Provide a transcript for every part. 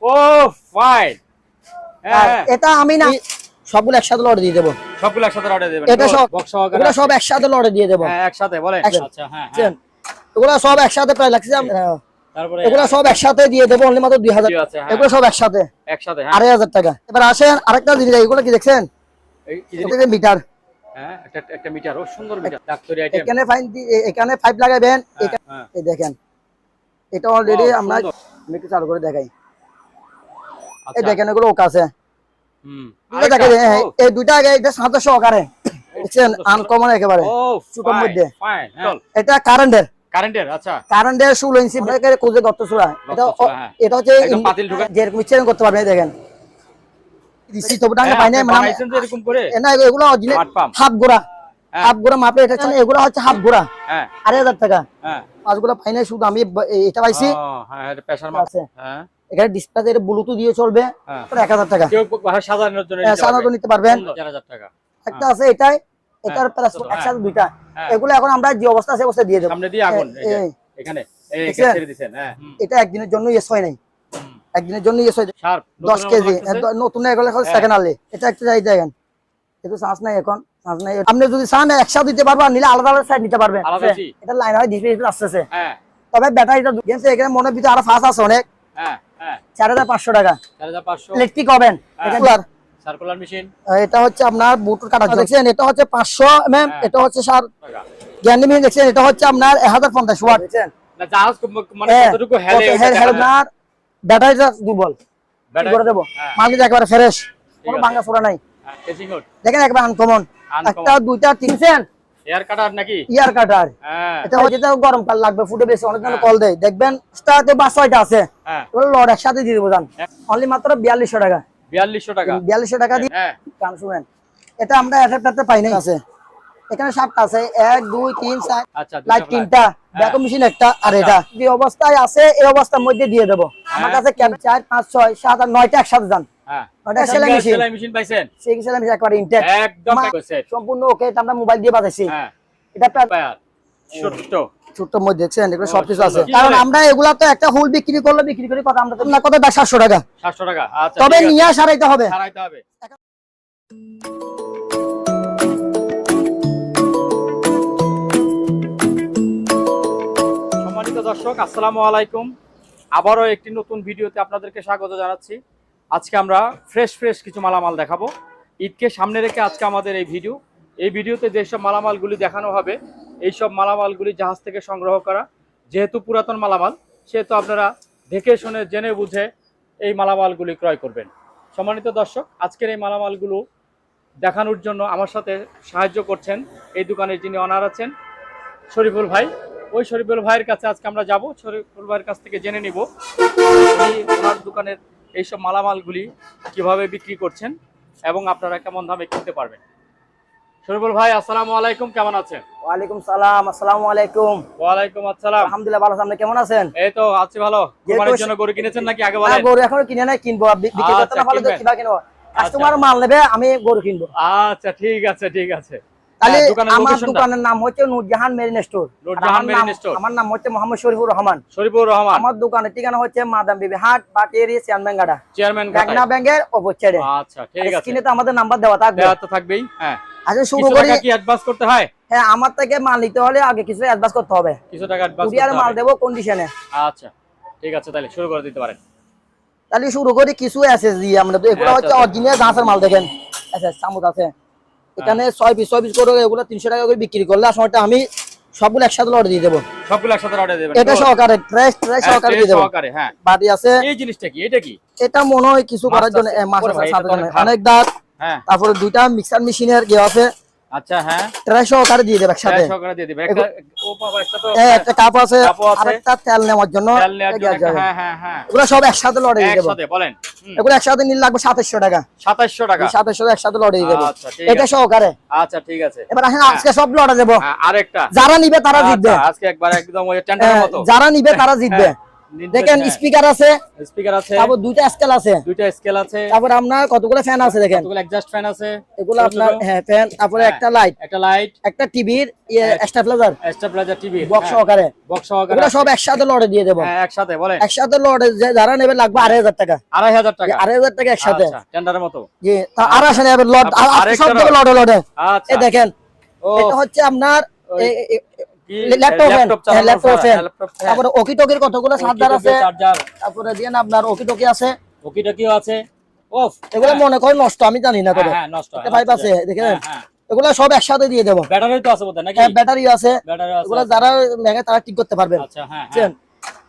ও fine. এটা আমি না সবগুলো একসাথে লড়ে দিয়ে দেবো। সবগুলো একসাথে অর্ডার দেবেন? এটা সব বক্স সহকারে এগুলো সব একসাথে লড়ে দিয়ে দেবো। হ্যাঁ একসাথে বলেন। আচ্ছা হ্যাঁ হ্যাঁ। এগুলো সব একসাথে প্রায় লাগছে। তারপরে এগুলো সব একসাথে দিয়ে দেবো অনলি মাত্র 2000। এগুলো সব একসাথে একসাথে 2500 টাকা। এবার আসেন আরেকটা জিনিস, এগুলো কি দেখছেন? এটা মিটার। হ্যাঁ একটা মিটার, ও সুন্দর মিটার, ডাক্তারি আইটেম। এখানে 5 লাগাবেন। এই দেখেন এটা অলরেডি আমরা একটু চালু করে দেখাই। এই দেখেন এগুলো ওকে আছে। এই দুইটা আগে এটা 700 সহকারে দেখছেন, আনকমন একেবারে ছোটর মধ্যে। এটা কারেন্টের। আচ্ছা কারেন্টের 16 ইঞ্চি ব্রেকের কোজে গর্ত ছোড়া। এটা হচ্ছে পাতিল ঢোকা যেরকম ইচ্ছে করতে পারবেন। এই দেখেন দিছি তো ডাঙ্গা পাই না মানে এরকম করে না, এগুলো অরিজিনাল হাফ গোড়া। হাফ গোড়া মাপে এটা হচ্ছে, এগুলো হচ্ছে হাফ গোড়া। 2500 টাকা। পাঁচগুলো পাই না, শুধু আমি এটা পাইছি। হ্যাঁ এটা প্রেসার মাপ আছে। হ্যাঁ এখানে ডিসপ্লেতে এটা ব্লুটুথ দিয়ে চলবে। 1000 টাকা। কেউ সাজানোর জন্য নিতে পারবেন। 4000 টাকা। একটা আছে এটাই, এটার প্রাইস একসাথে দুইটা। এগুলো এখন আমরা যে অবস্থা আছে অবস্থা দিয়ে দেব। সামনে দিয়ে আগুন এখানে এই ছেড়ে দিবেন। হ্যাঁ এটা একদিনের জন্য ইয়েস হয় নাই, একদিনের জন্য ইয়েস হয়। শার্প 10 কেজি নতুন এগুলো সেকেন্ড আনলে এটা একটা চাই দেখেন। এটা চান্স নাই এখন, চান্স নাই। আপনি যদি চান একসাথে দিতে পারবেন, নিলে আলাদা আলাদা সাইড নিতে পারবেন। এটা লাইন হয় ডিসপ্লে আসছে। হ্যাঁ তবে ব্যাটারিটা গেছে এখানে মনে ভিতরে আরো ফাস্ট আছে অনেক। হ্যাঁ 4500 টাকা। 4500 ইলেকট্রিক ওভেন। Circular machine. এটা হচ্ছে আপনার বুটুর কাটা দেখছেন, এটা হচ্ছে 500 এমএম, এটা হচ্ছে 60 টাকা। গ্যান্ডি মেশিন দেখছেন, এটা হচ্ছে আপনার 1050 ওয়াট দেখছেন। না জাহাজ মানে কতটুকু আপনার ব্যাটারিটা দুর্বল কি করে দেব? মালটা একেবারে ফ্রেশ, কোনো ভাঙা ফোড়া নাই। দেখেন একবার আনকমন। একটা দুইটা তিনছেন এয়ার কাটার নাকি? এয়ার কাটার। এটা হচ্ছে গরম কাল লাগবে, ফুটে বেশি অনেক জন কল দেয়। দেখবেন স্টার্টে বা 6টা আছে, ওগুলো লড একসাথে দিয়ে দেবো। জান অনলি মাত্র 4200 টাকা। 4200 টাকা। 4200 টাকা দিয়ে কাম শুনেন। এটা আমরা এফএফতে পাই নাই আছে। এখানে 7টা আছে, 1 2 3 4। আচ্ছা লাইট 3টা, ব্যাকআপ মেশিন একটা। আর এটা যে অবস্থায় আছে এই অবস্থার মধ্যে দিয়ে দেব। আমার কাছে ক্যাম 4 5 6 7 আর 9টা একসাথে জান। ওটা সেলাই মেশিন পাইছেন? সেলাই মেশিন একবার ইনটেক একদম সম্পূর্ণ ওকে। আমরা মোবাইল দিয়ে বাজাইছি। এটা ছোট্ট মধ্যে দেখছেন, এগুলো সবকিছু আছে। কারণ আমরা এগুলা তো একটা হোল বিক্রি করলে বিক্রি করি কত, আমরা তো না কত 700 টাকা। 700 টাকা। আচ্ছা তবে নিয়ে সারাইতে হবে। সম্মানিত দর্শক আসসালামু আলাইকুম, আবারও একটি নতুন ভিডিওতে আপনাদেরকে স্বাগত জানাচ্ছি। আজকে আমরা ফ্রেশ কিছু মালামাল দেখাবো। ঈদকে সামনে রেখে আজকে আমাদের এই ভিডিওতে যেসব মালামালগুলি দেখানো হবে, এইসব মালামালগুলি জাহাজ থেকে সংগ্রহ করা। যেহেতু পুরাতন মালামাল, সেহেতু আপনারা দেখে শুনে জেনে বুঝে এই মালামালগুলি ক্রয় করবেন। সম্মানিত দর্শক, আজকের এই মালামালগুলো দেখানোর জন্য আমার সাথে সাহায্য করছেন এই দোকানের যিনি অনার আছেন, শরীফুল ভাই। ওই শরীফুল ভাইয়ের কাছে আজকে আমরা যাব। শরীফুল ভাইয়ের কাছ থেকে জেনে নিব ওনার দোকানের এইসব মালামালগুলি কিভাবে বিক্রি করছেন এবং আপনারা কেমন দামে কিনতে পারবেন। শরীফুল ভাই আসসালামু আলাইকুম, কেমন আছেন? ওয়ালাইকুম সালাম। আসসালামু আলাইকুম। ওয়ালাইকুম আসসালাম। আলহামদুলিল্লাহ ভালো আছি, আপনি কেমন আছেন? এই তো আছি ভালো। কুরবানির জন্য গরু কিনেছেন নাকি আগে বলেন? গরু এখনো কিনে নাই, কিনবো। বিক্রি করতে না হলে তো কিবা কিনবো। কাস্টমার মাল নেবে, আমি গরু কিনবো। আচ্ছা ঠিক আছে। তাহলে আমার দোকানের নাম হচ্ছে নূরজাহান মেরিন স্টোর। আমার নাম হচ্ছে মোহাম্মদ শরীফুর রহমান। আমার দোকানের ঠিকানা হচ্ছে মাদাম বিবি হাট, বাটিয়ারি, চেয়ারম্যান গাগনা ব্যাংকের অপোজিটে। আচ্ছা ঠিক আছে। স্ক্রিনে তো আমাদের নাম্বার দেওয়া থাকবে। থাকবেই। হ্যাঁ আচ্ছা শুরু করি। কি অ্যাডভান্স করতে হয়? হ্যাঁ, আমার থেকে মাল নিতে হলে আগে কিছু অ্যাডভান্স করতে হবে। কিছু টাকা অ্যাডভান্স করতে হবে। মাল দেব কন্ডিশনে। আচ্ছা ঠিক আছে, তাহলে শুরু করে দিতে পারেন। তাহলে শুরু করি। কিছু এসএস দিয়ে আমরা তো এগুলো হচ্ছে অরিজিনাল জাহাজের মাল। দেখেন এসএস চামচ আছে এখানে 6 পিস করে। এগুলো 300 টাকা করে বিক্রি করলে আসলে আমি সবগুলো একসাথে অর্ডার দিয়ে দেব। সবগুলো একসাথে অর্ডার দেবেন? এটা সহকারে ট্রেস সহকারে দিয়ে দেব। হ্যাঁ বাটি আছে। এই জিনিসটা কি? এটা কি? এটা মনে হয় কিছু করার জন্য মাছের সাথে অনেক দাঁত। হ্যাঁ তারপরে দুইটা মিক্সার মেশিনের ইয়ে আছে। আচ্ছা হ্যাঁ ট্রেস সহকারে দিয়ে দেব একসাথে। ট্রেস সহকারে দিয়ে দিবেন। একটা ও বাবা, একটা তো একটা কাপ আছে, আরেকটা তেল নেওয়ার জন্য। হ্যাঁ এগুলো সব একসাথে লড়ে দিয়ে দেব। একসাথে বলেন? এগুলো একসাথে নিলে লাগবে 2700 টাকা। 2700 একসাথে লড়ে দিয়ে দেব। আচ্ছা এটা সহকারে। আচ্ছা ঠিক আছে। এবার আসেন আজকে সব লড়ে দেব। আরেকটা যারা নিবে তারা জিতবে। আজকে একবার একদম ওই টেন্ডারের মতো। যারা নিবে তারা জিতবে। দেখেন স্পিকার আছে, স্পিকার আছে, তারপর দুইটা স্কেল আছে, তারপর আপনার কতগুলো ফ্যান আছে দেখেন, কতগুলো এক্সস্ট ফ্যান আছে, এগুলো আপনার হ্যাঁ ফ্যান, তারপরে একটা লাইট, একটা টিভির স্টেবিলাইজার টিভি বক্স সহকারে, এগুলো সব একসাথে লড়ে দিয়ে দেব। হ্যাঁ একসাথে বলেন, একসাথে লড়ে যারা নেবে লাগবে 2,500 টাকা, 2,500 টাকা একসাথে। আচ্ছা টেন্ডারের মতো জি, আর আসেন এবার লড় সব থেকে লড়ে আচ্ছা এই দেখেন, এটা হচ্ছে আপনার ল্যাপটপ ফ্যান, তারপরে ওকি টকির কতগুলো চার্জার আছে, তারপরে দিয়ে আপনার ওকি টকি আছে, ওফ এগুলো মনে করেন নষ্ট, আমি জানি না তবে হ্যাঁ নষ্ট একটা পাইপ আছে দেখেন, এগুলো সব একসাথে দিয়ে দেব। ব্যাটারি তো আছে বোধহয় নাকি? হ্যাঁ ব্যাটারি আছে, এগুলো যারা মেঘে তারা ঠিক করতে পারবেন। আচ্ছা হ্যাঁ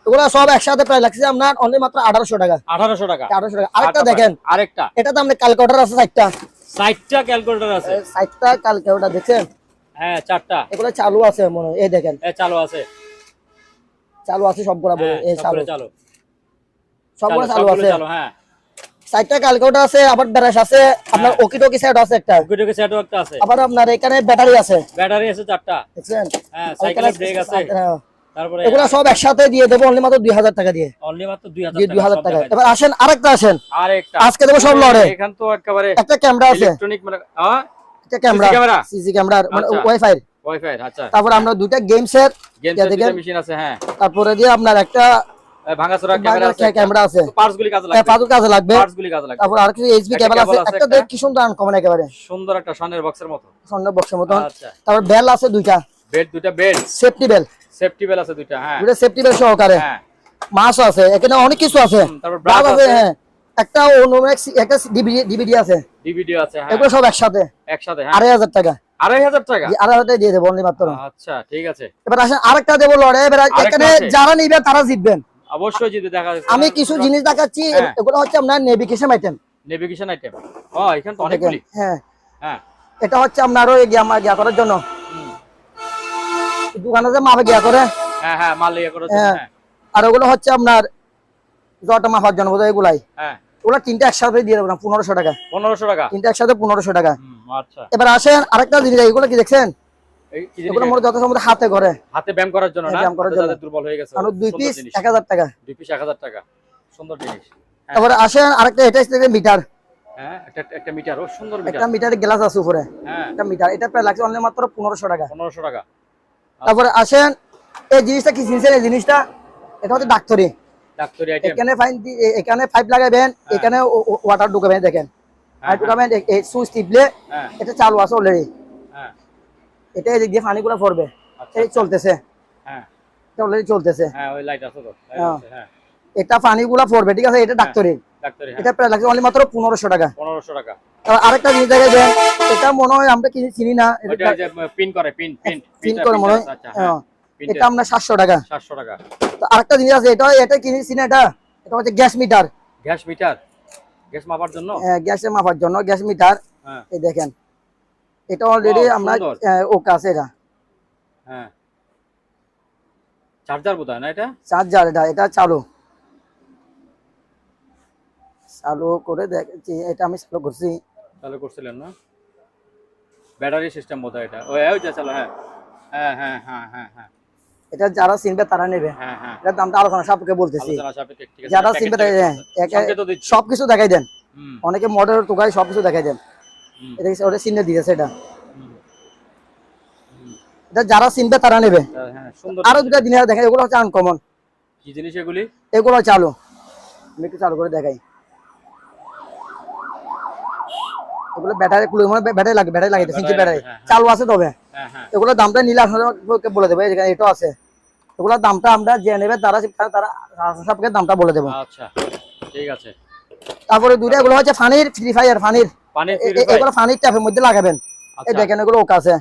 এগুলো সব একসাথে প্রায় লাগছে আপনার অনলি মাত্র 1,800 টাকা। 1,800 টাকা। আরেকটা দেখেন, এটা তো আপনার ক্যালকুলেটর আছে 60টা ক্যালকুলেটর আছে, 60টা ক্যালকুলেটর দেখছেন? হ্যাঁ 4টা এগুলো চালু আছে মনে হয়, এই দেখেন চালু আছে সবগুলো, এই চালু সবগুলো চালু আছে, হ্যাঁ 60টা ক্যালকুলেটর আছে, আবার ব্রাশ আছে, আপনার ওকি টকি সেট আছে একটা, আছে, আবার আপনার এখানে ব্যাটারি আছে 4টা দেখছেন? হ্যাঁ সাইকেলের ব্রেক আছে, তারপরে এগুলো সব একসাথে দিয়ে দেব অনলি মাত্র 2,000 টাকা দিয়ে, অনলি মাত্র 2,000 টাকা। এবার আসেন আরেকটা, আরেকটা আজকে দেব সব লড়ে। এখান তো একেবারে একটা ক্যামেরা আছে, ইলেকট্রনিক মানে একটা ক্যামেরা সিসি ক্যামেরা মানে ওয়াইফাই, আচ্ছা। তারপর আমরা দুইটা গেমসের মেশিন আছে, হ্যাঁ তারপরে দিয়ে আপনার একটা ভাঙাচোরা ক্যামেরা আছে, পার্টসগুলি কাজে লাগবে, তারপর আর কিছু এইচবি কেবল আছে, একটা দেখ কি সুন্দর আনকমন, একেবারে সুন্দর একটা স্বর্ণের বক্সের মতো, আচ্ছা। তারপর বেল আছে দুইটা বেল, সেফটি বেল আছে দুইটা, হ্যাঁ দুইটা সেফটি বেল সহকারে, হ্যাঁ মাছ আছে, এখানে অনেক কিছু আছে, তারপর ব্রাশ আছে, হ্যাঁ একটা ওনোম্যাক্স, একটা ডিভিডি আছে, হ্যাঁ এগুলো সব একসাথে হ্যাঁ 2,500 টাকা, 2,500 টাকা 2,500 দিয়ে দেব অনলি মাত্র। আচ্ছা ঠিক আছে, এবার আসেন আরেকটা দেব লড়ে, এবার এখানে যারা নিবে তারা জিতবেন, অবশ্যই জিতে দেখা যাচ্ছে। আমি কিছু জিনিস দেখাচ্ছি, এগুলো হচ্ছে আপনার নেভিগেশন আইটেম, এখানে তো অনেকগুলি, হ্যাঁ এটা হচ্ছে আপনার ওই গিয়া করার জন্য, দোকানে যে মাপে গিয়া করে, হ্যাঁ মাল ইয়া করার জন্য, হ্যাঁ আর ওগুলো হচ্ছে আপনার জটা মাপার জন্য বোধহয় এগুলাই, হ্যাঁ ওগুলো তিনটা একসাথে দিয়ে দেবো না 1,500 টাকা, তিনটা একসাথে 1,500 টাকা। আচ্ছা এবার আসেন আরেকটা জিনিস, এগুলো কি দেখছেন? এগুলো মোট যত সম্ভব হাতে ব্যায়াম করার জন্য, না যাদের দুর্বল হয়ে গেছে, আর 2 পিস 1,000 টাকা, 2 পিস 1,000 টাকা, সুন্দর জিনিস। তারপরে আসেন আরেকটা, এটা হচ্ছে মিটার, হ্যাঁ একটা মিটার, ও সুন্দর মিটার, একটা মিটারের গ্লাস আছে উপরে, হ্যাঁ একটা মিটার, এটা প্রায় লাগছে অনলি মাত্র 1,500 টাকা, 1,500 টাকা। তারপরে আসেন এই জিনিসটা কি জিনিস, এই জিনিসটা এটা হচ্ছে ডাক্তারি আইটেম, এখানে পাইপ লাগাবেন, এখানে ওয়াটার ঢুকাবেন, দেখেন পাইপ ঢুকাবেন, এই সুইচ টিপলে এটা চালু আছে অলরেডি, হ্যাঁ এটা এই দিয়ে পানিগুলো পড়বে, এই চলতেছে, হ্যাঁ এটা অলরেডি চলতেছে, হ্যাঁ ওই লাইট আছে তো, হ্যাঁ এটা পানিগুলো পড়বে, ঠিক আছে? এটা ডাক্তারি, এটা প্রায় লাগছে অনলি মাত্র 1,500 টাকা, 1,500 টাকা। আরেকটা জিনিস দেখে দেন, এটা মনে হয় আমরা কিছু চিনি না, পিন করে মনে হয়, এটা আমরা 700 টাকা, 700 টাকা। তো আরেকটা জিনিস আছে, এটা কিনেছি না, এটা হচ্ছে গ্যাস মিটার, গ্যাস মাপার জন্য, গ্যাসে মাপার জন্য গ্যাস মিটার, এই দেখেন এটা অলরেডি আমরা ওকে আছে, এটা হ্যাঁ চার্জার বোধহয় না, এটা চার্জার, এটা চালু করে দেখছি, এটা আমি চালু করছিলেন না, ব্যাটারি সিস্টেম বোধহয় এটা, ওই যে চালু, হ্যাঁ হ্যাঁ হ্যাঁ হ্যাঁ হ্যাঁ হ্যাঁ এটা যারা চিনবে তারা নেবে, এটা দামটা আলোচনা সাপেক্ষে বলতেছি, যারা চিনবে সবকিছু দেখাই দেন, অনেকে মডেল টুকাই সবকিছু দেখাই দেন, এটা ওটা চিহ্ন দিয়েছে, এটা যারা চিনবে তারা নেবে। আরো দুটা জিনিস দেখাই, এগুলো হচ্ছে আনকমন, কি জিনিস এগুলি? এগুলো চালু, আমি একটু চালু করে দেখাই, এগুলো ব্যাটারি লাগে সিঙ্গেল ব্যাটারি চালু আছে, তবে এগুলো দামটা নিলে আপনাকে বলে দেবো, এখানে এটাও আছে, এগুলোর দামটা আমরা যে নেবে তারা সবকে দামটা বলে দেবো। আচ্ছা ঠিক আছে। তারপরে দুইটা এগুলো হচ্ছে ফানির ফ্রি ফায়ার, এগুলো ফানির ট্যাপের মধ্যে লাগাবেন, এই দেখেন এগুলো ওকে আছে,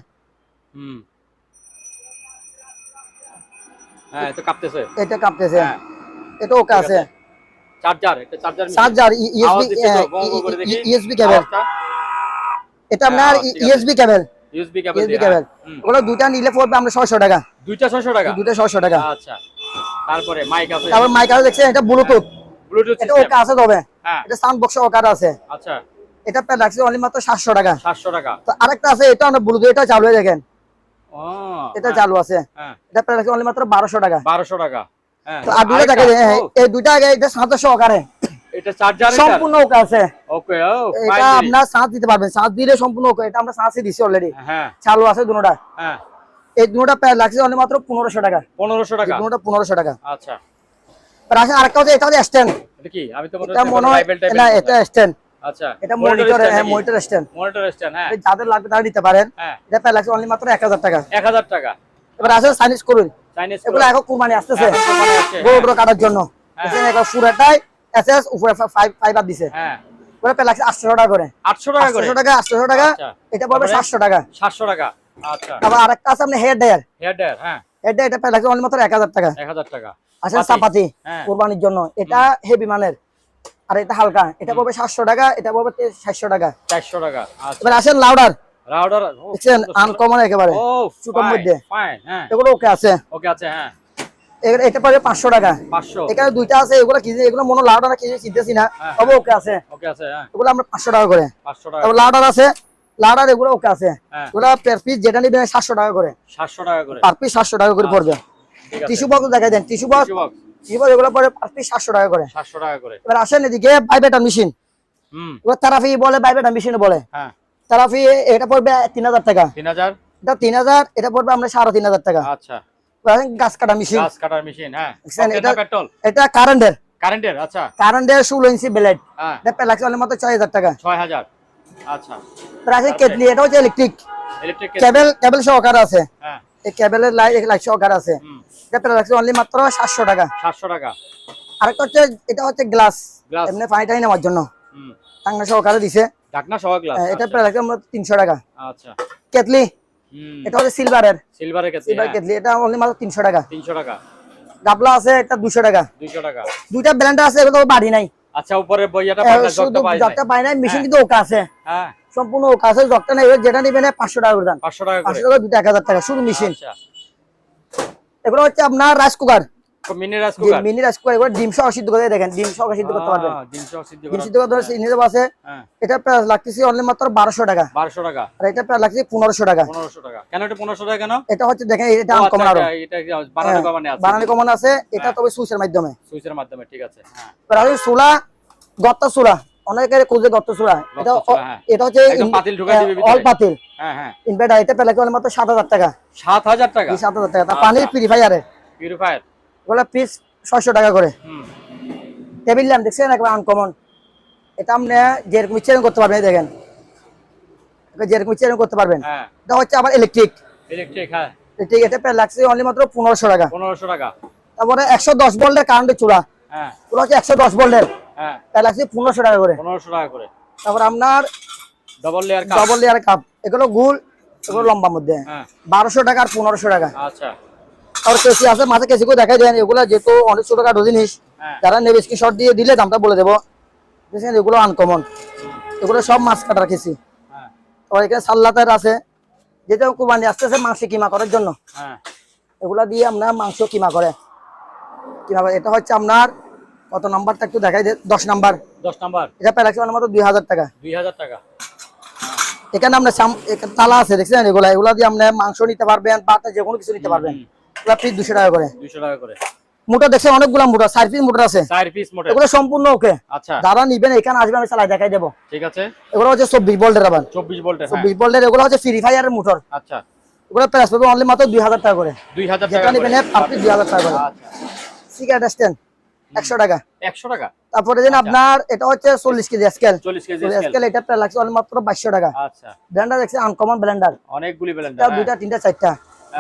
হ্যাঁ এটা কাঁপতেছে, এটা ওকে আছে, চার্জার ইউএসবি কেবল, এটা আপনার ইউএসবি কেবল, ওগুলো দুইটা নিলে পড়বে আমরা 600 টাকা, দুইটা 600 টাকা। আচ্ছা তারপরে মাইক আছে, দেখছেন এটা ব্লুটুথ, এটা ওকে আছে, তবে এটা সাউন্ড বক্স ওকে আছে, আচ্ছা এটা প্রায় লাগছে অনলি মাত্র 700 টাকা, 700 টাকা। তো আরেকটা আছে, এটা আমরা ব্লুটুথ, এটা চালু হয়ে দেখেন, এটা চালু আছে, এটা প্রায় লাগছে অনলি মাত্র 1,200 টাকা, 1,200 টাকা, তো আর দুটো দেখে এই দুইটা আগে এটা সাথে সহকারে এটা চার্জার সম্পূর্ণ ওকে আছে। ওকে এটা আপনার সাথ দিতে পারবেন, সাথ দিলে সম্পূর্ণ ওকে। এটা আমরা সাথে দিছি অলরেডি, হ্যাঁ চালু আছে দুটোটা। হ্যাঁ এই দুটোটা প্রায় লাগছে অনলি মাত্র 1500 টাকা। 1500 টাকা দুটোটা 1500 টাকা। আচ্ছা আর আসলে আরেকটা হচ্ছে, এটা হচ্ছে স্ট্যান্ড। এটা কি আমি তো এটা মনে হয় না, এটা স্ট্যান্ড। আচ্ছা এটা মনিটর, হ্যাঁ মনিটর স্ট্যান্ড। মনিটর স্ট্যান্ড, হ্যাঁ যাদের লাগবে তারা নিতে পারেন। হ্যাঁ এটা প্রায় লাগছে অনলি মাত্র 1000 টাকা। 1000 টাকা। এবার আসলে চাইনিজ করুন, চাইনিজ এগুলো এখন কুরবানি আসতেছে, কুরবানি আসছে, গরু কাটার জন্য। দেখেন এটা পুরোটাই এসএস, উপরে ফাইবার দিছে। হ্যাঁ ওটা প্রায় লাগছে 800 টাকা করে। 800 টাকা করে, 800 টাকা। এটা পড়বে 700 টাকা। 700 টাকা। আচ্ছা আবার আরেকটা আছে আপনি হেয়ার ড্রায়ার। হেয়ার ড্রায়ার, হ্যাঁ হেয়ার ড্রায়ার, এটা প্রায় লাগছে অনলি মাত্র 1000 টাকা। 1000 টাকা। আসলে চাপাতি হ্যাঁ কুরবানির জন্য, এটা হেভি মানের আর এটা হালকা। এটা পড়বে 700 টাকা, এটা পড়বে 700 টাকা। 400 টাকা। আচ্ছা এবার আসেন লাউডার। রাউডার দেখছেন আনকমন একেবারে, ও ছোটর মধ্যে। ফাইন, হ্যাঁ এগুলো ওকে আছে। ওকে আছে, হ্যাঁ এটা পড়বে 500 টাকা। 500। এখানে দুইটা আছে, এগুলো কি, এগুলো মনে লাউডার কি চিনতেছি না, তবে ওকে আছে। ওকে আছে, হ্যাঁ এগুলো আমরা 500 টাকা করে। 500 টাকা। তারপর লাউডার আছে, লাউডার এগুলো ওকে আছে। হ্যাঁ এগুলো পার পিস যেটা নিবেন 700 টাকা করে। 700 টাকা করে পার পিস 700 টাকা করে পড়বে। ঠিক আছে। টিস্যু বক্স দেখাই দেন, টিস্যু বক্স এগুলো পড়ে পার পিস 700 টাকা করে। 700 টাকা করে। এবার আসেন এদিকে ভাইব্রেটর মেশিন। এগুলো থেরাপি বলে, ভাইব্রেটর মেশিন বলে। হ্যাঁ থেরাপি এটা পড়বে 3000 টাকা। 3000। এটা 3000, এটা পড়বে আমরা 3500 টাকা। আচ্ছা গাছ কাটা মেশিন। গাছ কাটার মেশিন, হ্যাঁ এটা পেট্রোল, এটা কারেন্টের। কারেন্টের। আচ্ছা কারেন্টের 16 ইঞ্চি ব্লেড। হ্যাঁ এটা প্রায় লাগছে অনলি মাত্র 6000 টাকা। 6000। আচ্ছা প্রায় কেটলি, এটা হচ্ছে ইলেকট্রিক, ইলেকট্রিক কেবল সহকারে আছে। হ্যাঁ এই কেবলের লাইট সহকারে আছে। এটা প্রায় লাগছে অনলি মাত্র 700 টাকা। 700 টাকা। আরেকটা হচ্ছে, এটা হচ্ছে গ্লাস, গ্লাস এমনি পানি টানি নেওয়ার জন্য টাঙ্গা সহকারে দিছে। ঢাকনা সহ গ্লাস। এটা প্রায় লাগছে আমরা 300 টাকা। আচ্ছা কেটলি, এটা হচ্ছে সিলভারের, সিলভারের কেটলি, সিলভার কেটলি, এটা অনলি মাত্র 300 টাকা। 300 টাকা। গাবলা আছে, এটা 200 টাকা। 200 টাকা। দুইটা ব্লেন্ডার আছে, এগুলো বাড়ি নাই। আচ্ছা উপরের বইয়াটা পাইনা, শুধু জগটা পাই নাই, মেশিন কিন্তু ওকে আছে, হ্যাঁ সম্পূর্ণ ওকে আছে। জগটা নাই, যেটা নিবেন 500 টাকা করে দেন। 500 টাকা করে। 500 টাকা দুইটা 1000 টাকা শুধু মেশিন। আচ্ছা এগুলো হচ্ছে আপনার rice cooker, mini rice cooker. Mini rice cooker. এগুলো ডিম সহ সিদ্ধ করে, দেখেন ডিম সহ সিদ্ধ করতে পারবেন। ডিম সহ সিদ্ধ ডিম করা। সিদ্ধ করতে নিতে আছে। হ্যাঁ এটা প্রায় লাগতেছে অনলি মাত্র 1200 টাকা। 1200 টাকা। আর এটা প্রায় লাগছে 1500 টাকা। 1500 টাকা। কেন এটা 1500 টাকা কেন? এটা হচ্ছে দেখেন, এটা আনকমন আরো, এটা বানানো কমানে আছে, বানানো কমন আছে। এটা তবে সুইচের মাধ্যমে, সুইচের মাধ্যমে। ঠিক আছে, হ্যাঁ আর এই চুলা, গত্ত চুলা, অনেকের খুঁজে গত্ত চুলা। এটা এটা হচ্ছে একদম পাতিল ঢুকাই দিবে ভিতরে। অল পাতিল, হ্যাঁ হ্যাঁ। ইনভার্টার। এটা প্রায় লাগছে অনলি মাত্র 7000 টাকা। 7000 টাকা। 7000 টাকা। তার পানির পিউরিফায়ারে পিউরিফায়ার ওগুলো পিস 600 টাকা করে। টেবিল ল্যাম্প দেখছেন একবার আনকমন। এটা আপনি যেরকম ইচ্ছে করতে পারবেন, দেখেন যেরকম ইচ্ছে করতে পারবেন। হ্যাঁ এটা হচ্ছে আবার ইলেকট্রিক, ইলেকট্রিক। হ্যাঁ ঠিক। এটা প্রায় লাগছে অনলি মাত্র 1500 টাকা। 1500 টাকা। তারপরে 110 ভোল্টের কারেন্টের চুলা, হ্যাঁ ওগুলো হচ্ছে 110 ভোল্টের, হ্যাঁ প্রায় লাগছে 1500 টাকা করে। 1500 টাকা করে। তারপর আপনার double layer cup. Double layer cup, এগুলো গোল, এগুলো লম্বা মধ্যে। হ্যাঁ 1200 টাকা আর 1500 টাকা। আচ্ছা আর কেসি আছে, মাঝে কেসি করে দেখাই দেন। এগুলো যেহেতু অনেক ছোট খাটো জিনিস, যারা নেবে স্ক্রিনশট দিয়ে দিলে দামটা বলে দেবো। বুঝছেন, এগুলো আনকমন, এগুলো সব মাছ কাটার কেসি। হ্যাঁ আর এখানে সাল্লাতের আছে, যেটা কুরবানি আসতেছে মাংস কিমা করার জন্য। হ্যাঁ এগুলা দিয়ে আপনার মাংস কিমা করে। এটা হচ্ছে আপনার কত নাম্বারটা একটু দেখাই দে, 10 নাম্বার। 10 নাম্বার। এটা প্রায় লাগছে মাত্র 2000 টাকা। 2000 টাকা। এখানে আপনার তালা আছে, দেখছেন এগুলা, এগুলা দিয়ে আপনি মাংস নিতে পারবেন, বাটা যে কোনো কিছু নিতে পারবেন। এগুলা পিস 200 টাকা করে। 200 টাকা করে। মোটর দেখছেন অনেকগুলা মোটর, 4 পিস মোটর আছে। 4 পিস মোটর। এগুলো সম্পূর্ণ ওকে। আচ্ছা যারা নিবেন এখানে আসবেন, আমি চালাই দেখাই দেবো। ঠিক আছে। এগুলো হচ্ছে 24 ভোল্টের, আবার 24 ভোল্টের। 24 ভোল্টের। এগুলো হচ্ছে ফ্রি ফায়ারের মোটর। আচ্ছা এগুলো প্রাইস পাবে অনলি মাত্র 2000 টাকা করে। 2000 যেটা টাকা নিবেন করে। আপনি 2000 টাকা করে। আচ্ছা সিগারেট স্ট্যান্ড 100 টাকা। 100 টাকা। তারপরে যেন আপনার এটা হচ্ছে 40 কেজি স্কেল। 40 কেজি স্কেল, এটা প্রায় লাগছে অনলি মাত্র 2200 টাকা। আচ্ছা ব্লেন্ডার দেখছেন আনকমন ব্লেন্ডার, অনেকগুলি ব্লেন্ডার। এটা দুইটা তিনটা চারটা,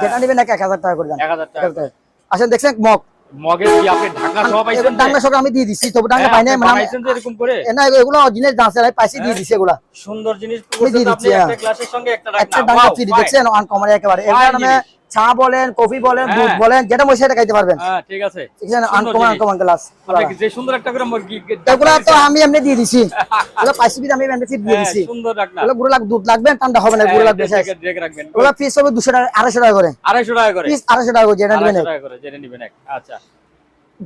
যেটা নিবেন 1000 টাকা করে দেন। 1000 টাকা করে। আসেন দেখছেন মগ, মগে কি আপনি ঢাকা সহ পাইছেন? ডাঙ্গা সব আমি দিয়ে দিচ্ছি, তবে ডাঙ্গা পাই নাই মানে পাইছেন তো এরকম করে। না, এগুলো অরিজিনাল দাঁড়াছে, আমি পাইছি দিয়ে দিচ্ছি। এগুলা সুন্দর জিনিস দিয়ে আপনি দিচ্ছি। একটা গ্লাসের সঙ্গে একটা একটা রাখনা। ডাঙ্গা ফ্রি দেখছেন আনকমন একেবারে। এর নামে চা বলেন, কফি বলেন, দুধ বলেন, যেটা মনে সেটা খাইতে পারবেন। হ্যাঁ ঠিক আছে। দেখছেন আনকমন, আনকমন গ্লাস। আপনি যে সুন্দর একটা করে মুরগি এগুলা তো আমি এমনি দিয়ে দিছি, এগুলো পাইছি আমি এমনি দিয়ে দিছি। সুন্দর রাখনা। এগুলো গুঁড়ো দুধ লাগবে, ঠান্ডা হবে না, গুঁড়ো লাগবে শেষ। রেখে রাখবেন। এগুলো পিস হবে 200 টাকা, 250 টাকা করে। 250 টাকা করে পিস 250 টাকা করে, যেটা নিবেন। 250 টাকা করে যেটা নিবেন। আচ্ছা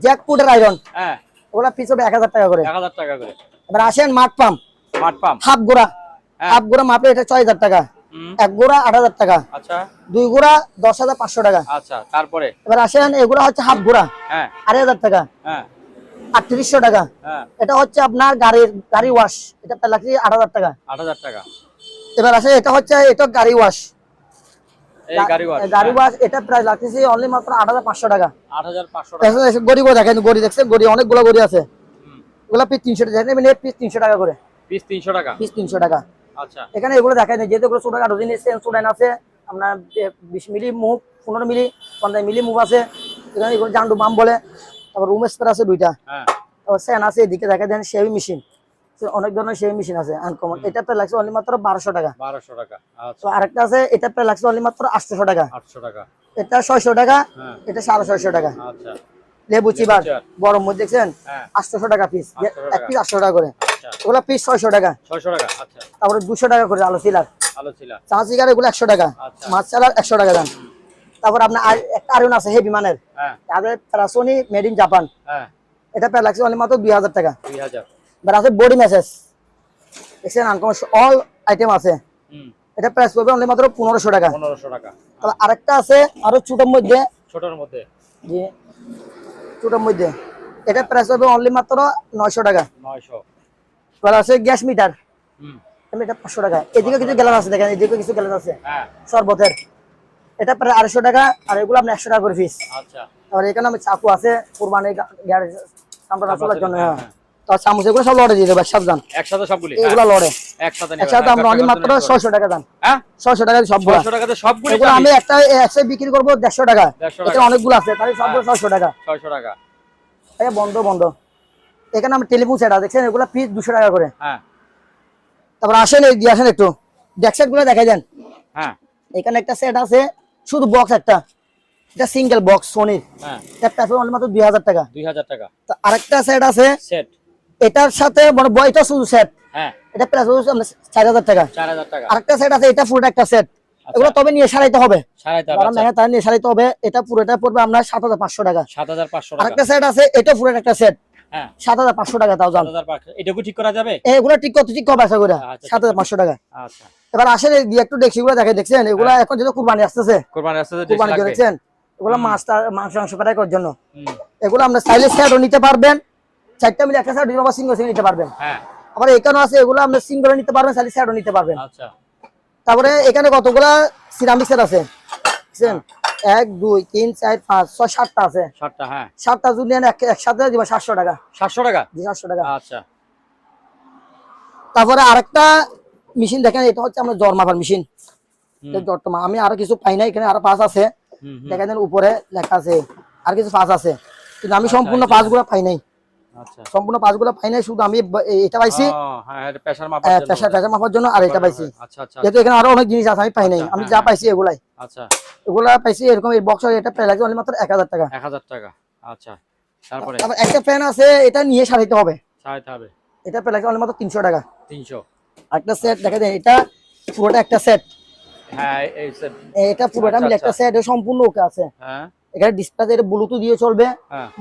জ্যাকপুটের আয়রন, হ্যাঁ ওগুলো পিস হবে 1000 টাকা করে। 1000 টাকা করে। এবার আসেন মাঠ পাম্প। মাঠ পাম্প হাফ গোড়া, হাফ গোড়া মাপে এটা 6000 টাকা। এক গোড়া 8000 টাকা। আচ্ছা, 2 গোড়া 10500 টাকা। আচ্ছা, তারপরে এবার আসেন এগুলা হচ্ছে হাফ গোড়া, 2500 টাকা। 3800 টাকা। এটা হচ্ছে আপনার গাড়ি ওয়াশ, এটা প্রায় লাগছে 8000 টাকা। 8000 টাকা। এবার আসে এটা হচ্ছে এটা গাড়ি ওয়াশ, এই গাড়ি ওয়াশ এটা প্রায় লাগতেছে অনলি মাত্র 8500 টাকা। 8500 টাকা। গড়িও দেখেন, গড়ি দেখছেন, গড়ি অনেকগুলো গড়ি আছে। এগুলা পিস 300 টাকা, দেখেন পিস 300 টাকা করে। পিস 300 টাকা। পিস 300 টাকা। আচ্ছা, এখানে এগুলো দেখায় না, যেহেতু এগুলো ছোট কাটো জিনিস, স্টুডেন্ট আছে আপনার 20 মিলি মুভ, 15 মিলি, 50 মিলি মুভ আছে। এখানে এগুলো জান্ডু বাম বলে। তারপর রুম স্প্রে আছে 2টা। তারপর স্যান আছে, এদিকে দেখা দেন শেভিং মেশিন, অনেক ধরনের শেভিং মেশিন আছে আনকমন। এটা প্রায় লাগছে অনলি মাত্র 1200 টাকা। 1200 টাকা। আচ্ছা, তো আরেকটা আছে, এটা প্রায় লাগছে অনলি মাত্র 800 টাকা। 800 টাকা। এটা 600 টাকা, এটা 650 টাকা। আচ্ছা, লেবু চিবার গরম মধ্যে দেখছেন 800 টাকা পিস, এক পিস 800 টাকা করে। ওগুলো পিস 600 টাকা। 600 টাকা। আচ্ছা, তারপরে 200 টাকা করে আলু চিলার, চা চিকার এগুলো 100 টাকা। মাছ চালার 100 টাকা দাম। তারপর আপনার একটা আয়রন আছে হেভি মানের, তাদের প্যারাসোনি মেড ইন জাপান, এটা প্রায় লাগছে অনলি মাত্র 2000 টাকা। 2000। এবার আছে বডি ম্যাসেজ, দেখছেন আনকমন অল আইটেম আছে। এটা প্রাইস পড়বে অনলি মাত্র 1500 টাকা। 1500 টাকা। তারপর আরেকটা আছে আরো ছোটর মধ্যে, জি ছোটর মধ্যে, এটা প্রাইস পড়বে অনলি মাত্র 900 টাকা। 900। এবার আছে গ্যাস মিটার, এটা 500 টাকা। এদিকে কিছু গ্লাস আছে, দেখেন এদিকে কিছু গ্লাস আছে শরবতের, এটা প্রায় 250 টাকা। আর এগুলো আপনি 100 টাকা করে পিস। আচ্ছা, আর এখানে আমি চাকু আছে কুরবানি গ্যারেজ সামনে চলার জন্য। তো চামচ এগুলো সব লড়ে দিয়ে দেবো সাবধান, একসাথে সবগুলো এগুলো লড়ে একসাথে আমরা অনলি মাত্র 600 টাকা দাম। 600 টাকা সবগুলো। 600 টাকাতে সবগুলো এগুলো আমি একটা একসাথে বিক্রি করব 150 টাকা। এটা অনেকগুলো আছে, তাই সবগুলো 600 টাকা। 600 টাকা। এই বন্ধ। এখানে আমরা টেলিফোন সেট আছে, দেখছেন এগুলো পিস 200 টাকা করে। তারপর আসেন এই দিয়ে আসেন একটু ডেক সেট গুলো দেখাই দেন। এখানে একটা সেট আছে শুধু বক্স একটা, এটা সিঙ্গেল বক্স সোনির, এটা প্রাইস অনলি মাত্র 2000 টাকা। 2000 টাকা। তো আরেকটা সেট আছে সেট, এটার সাথে মানে বয়টা শুধু সেট, এটা প্রাইস হচ্ছে 4000 টাকা। 4000 টাকা। আরেকটা সেট আছে, এটা পুরোটা একটা সেট। এগুলো তবে নিয়ে সারাইতে হবে, তারা নিয়ে সারাইতে হবে। এটা পুরোটা পড়বে আপনার 7500 টাকা। 7500 টাকা। আরেকটা সেট আছে, এটা পুরোটা একটা সেট, 7500 টাকা। তাও জান 7500। এটাকু ঠিক করা যাবে? এগুলো ঠিক হবে আশা করি 7500 টাকা। আচ্ছা, এবার আসেন এই একটু ডেক্সিগুলো দেখেন, দেখছেন এগুলো এখন যেহেতু কুরবানি আসতেছে, কুরবানি দেখছেন এগুলো মাংস ফ্রাই করার জন্য। এগুলো আমরা চাইলে সেটও নিতে পারবেন, 4টা মিলে একটা সেট দিতে পারবেন, সিঙ্গেল নিতে পারবেন। আবার এখানে আছে এগুলো আপনি সিঙ্গেল নিতে পারবেন, চাইলে সেটও নিতে পারবেন। আচ্ছা, তারপরে এখানে কতগুলা সিরামিক সেট আছে, দেখছেন 1 2 3 4 5 6 7টা আছে। 7টা, 7টা যদি নেন একসাথে দিব 700 টাকা। 700 টাকা? জি 700 টাকা। আচ্ছা। তারপরে আরেকটা মেশিন দেখেন, এটা হচ্ছে আমরা জ্বর মাপার মেশিন। আমি আরো কিছু পাই না, এখানে আরো পাঁচ আছে, দেখেন উপরে লেখা আছে আর কিছু পাঁচ আছে, কিন্তু আমি সম্পূর্ণ পাঁচগুলো পাই নাই। সম্পূর্ণ পাঁচগুলো পাই নাই, শুধু আমি এটা পাইছি প্রেসার মাপার জন্য, আর এটা পাইছি। যেহেতু এখানে আরো অনেক জিনিস আছে আমি পাই নাই, আমি যা পাইছি এগুলাই। এগুলা পাইছি এরকম এই বক্স, এটা প্রায় লাগছে মাত্র 1000 টাকা। 1000 টাকা। আচ্ছা, তারপরে একটা ফ্যান আছে, এটা নিয়ে সারাইতে হবে, এটা প্রায় লাগছে মাত্র 300 টাকা। 300। একটা সেট দেখা যায়, এটা পুরোটা একটা সেট, এটা পুরোটা মিলে একটা সেট, সম্পূর্ণ ওকে আছে। এখানে ডিসপ্লে, এটা ব্লুটুথ দিয়ে চলবে,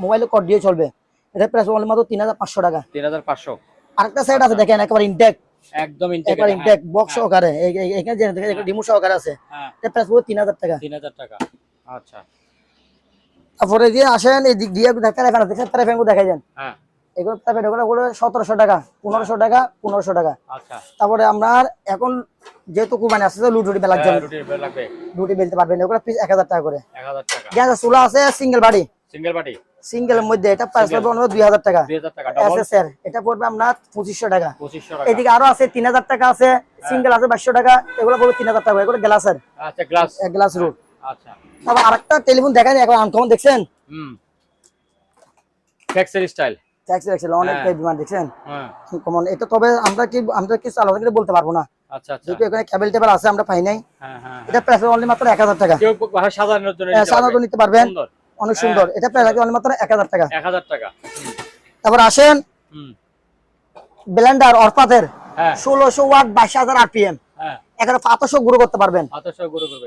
মোবাইলে কর্ড দিয়ে চলবে। এটা প্রাইস মাত্র 3500 টাকা। 3500। আরেকটা সেট আছে দেখেন, একবার ইনটেক, একদম ইনটেক বক্স সহকারে, এখানে যে রিমোট সহকারে আছে, এটা প্রাইস 3000 টাকা। 3000 টাকা। আচ্ছা। তারপরে দিয়ে আসেন এই দিক দিয়ে প্যারাফ্যান দেখেন, প্যারাফ্যান দেখাই দেন। এগুলো প্যারাফ্যান এগুলো 1700 টাকা, 1500 টাকা, 1500 টাকা। আচ্ছা। তারপরে আপনার এখন যেহেতু কুরবানি আসছে, রুটি বেলার জন্য রুটি বেলতে পারবেন, এগুলো পিস 1000 টাকা করে। 1000 টাকা। গ্যাস চুলা আছে সিঙ্গেল বাড়ি, সিঙ্গেলের মধ্যে, এটা প্রাইস পড়বে 2000 টাকা। 2000 টাকা। এসএসআর এটা পড়বে আপনার 2500 টাকা। 2500 টাকা। এদিকে আরো আছে 3000 টাকা আছে, সিঙ্গেল আছে 2200 টাকা, এগুলো পড়বে 3000 টাকা। এগুলো গ্লাসের, আচ্ছা গ্লাস রুট। আচ্ছা। তারপর আরেকটা টেলিফোন দেখেন, এখন আনকমন দেখছেন, ফ্যাক্সের স্টাইল, অনেক ডিমান্ড দেখছেন কমন। এটা তবে আমরা কি আলাদা করে বলতে পারবো না। আচ্ছা, যেহেতু এখানে কেবল টেবিল আছে, আমরা পাই নাই। এটা প্রাইস অনলি মাত্র 1000 টাকা। কেউ সাজানোর জন্য নিতে পারবেন, অনেক সুন্দর। এটা প্রাইস লাগে অনলি মাত্র 1000 টাকা। 1000 টাকা। তারপর আসেন ব্লেন্ডার অরপাতের, 1600 ওয়াট 22000 আরপিএম, এখানে 500 গুঁড়ো করতে পারবেন।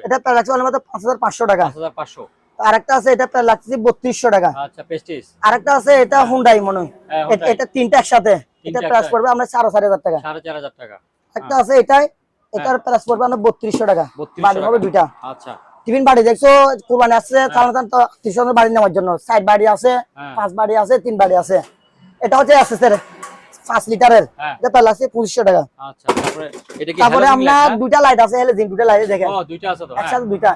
এটা প্রাইস লাগছে অনলি মাত্র 5500 টাকা। 5500। আরেকটা আছে, এটা প্রায় লাগছে 3200 টাকা। আচ্ছা, প্রেস্টিজ। আরেকটা আছে, এটা হুন্ডাই মনে হয়, এটা তিনটা একসাথে, এটা প্রাইস পড়বে আমরা 4500 টাকা। 4500 টাকা। একটা আছে, এটাই এটার প্রাইস পড়বে আপনার 3200 টাকা। 3200 বাড়ি হবে দুইটা। আচ্ছা টিফিন বাড়ি দেখছো কুরবানি আছে চালান তো টিউশনের বাড়ি নেওয়ার জন্য, সাইড বাড়ি আছে, 5 বাড়ি আছে, 3 বাড়ি আছে। এটা হচ্ছে এসএসএর 5 লিটারের, এটা প্রাইস আছে 2500 টাকা। আচ্ছা তারপরে আমরা দুইটা লাইট আছে হেলোজিন, দুইটা লাইট দেখেন দুইটা আছে তো একসাথে দুইটা।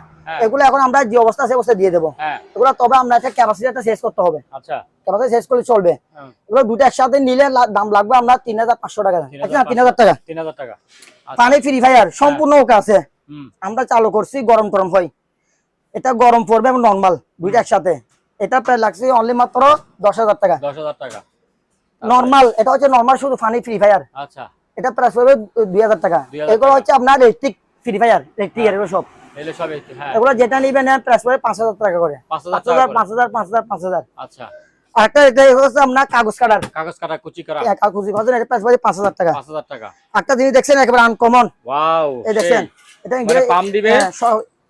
এগুলো এখন আমরা যে অবস্থা আছে অবস্থা দিয়ে দেবো এগুলো, তবে আমরা একটা ক্যাপাসিটিটা শেষ করতে হবে। আচ্ছা ক্যাপাসিটি শেষ করলে চলবে। এগুলো দুটো একসাথে নিলে দাম লাগবে আমরা 3500 টাকা। আচ্ছা 3000 টাকা। 3000 টাকা। পানি ফ্রি ফায়ার সম্পূর্ণ ওকে আছে, আমরা চালু করছি, গরম গরম হয়। এটা গরম পড়বে এবং নরমাল দুইটা একসাথে। এটা প্রায় লাগছে অনলি মাত্র 10000 টাকা। 10000 টাকা নরমাল, এটা হচ্ছে নরমাল শুধু ফানি ফ্রি ফায়ার। আচ্ছা এটা প্রাইস পড়বে 2000 টাকা। এগুলো হচ্ছে আপনার ইলেকট্রিক ফ্রি ফায়ার, ইলেকট্রিক এগুলো সব। হ্যাঁ এগুলো যেটা নিবেন প্রাইস পড়বে 5000 টাকা করে। 5000 5000 5000 5000। আচ্ছা আরেকটা এটা হচ্ছে আপনার কাগজ কাটার, কুচি করা, কুচি করার এটা প্রাইস পড়বে 5000 টাকা। 5000 টাকা। একটা জিনিস দেখছেন একেবারে আনকমন, ওয়াও, এই দেখছেন এটা মানে পাম দিবে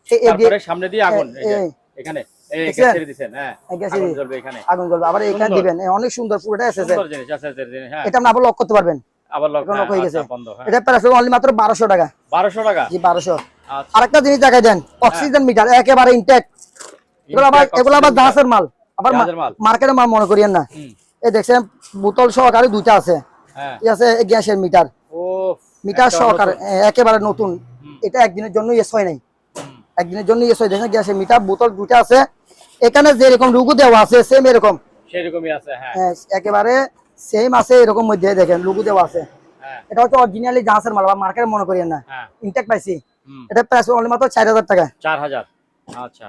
তারপরে সামনে দিয়ে আগুন, এই যে এখানে এই গ্যাস ছেড়ে দিবেন। হ্যাঁ আগুন জ্বলবে, এখানে আগুন জ্বলবে, আবার এখানে দিবেন। অনেক সুন্দর পুরোটা এসেছে, সুন্দর জিনিস আছে। হ্যাঁ এটা আপনি আবার লক করতে পারবেন, আবার লক হয়ে গেছে বন্ধ। হ্যাঁ এটা প্রাইস অনলি মাত্র 1200 টাকা। 1200 টাকা? জি 1200। আচ্ছা আরেকটা জিনিস দেখাই দেন, অক্সিজেন মিটার একেবারে ইনটেক। এগুলো আবার জাহাজের মাল, আবার মার্কেটের মাল মনে করিয়েন না। এই দেখছেন বোতল সহকারে দুইটা আছে। হ্যাঁ ঠিক আছে, গ্যাসের মিটার, ও মিটার সহকারে একেবারে নতুন। এটা একদিনের জন্য ইউজ হয় নাই, একদিনের জন্য ইউজ হয়। দেখেন গ্যাসের মিটার, বোতল দুইটা আছে। এখানে যে এরকম লুগো দেওয়া আছে সেম এরকম সেরকমই আছে। হ্যাঁ একেবারে সেম আছে, এরকম মধ্যে দেখেন লুগো দেওয়া আছে। এটা হচ্ছে অরিজিনালি জাহাজের মাল, মার্কেটে মনে করিয়েন না, ইনটেক পাইছি। এটা প্রাইস অনলি মাত্র 4000 টাকা। 4000। আচ্ছা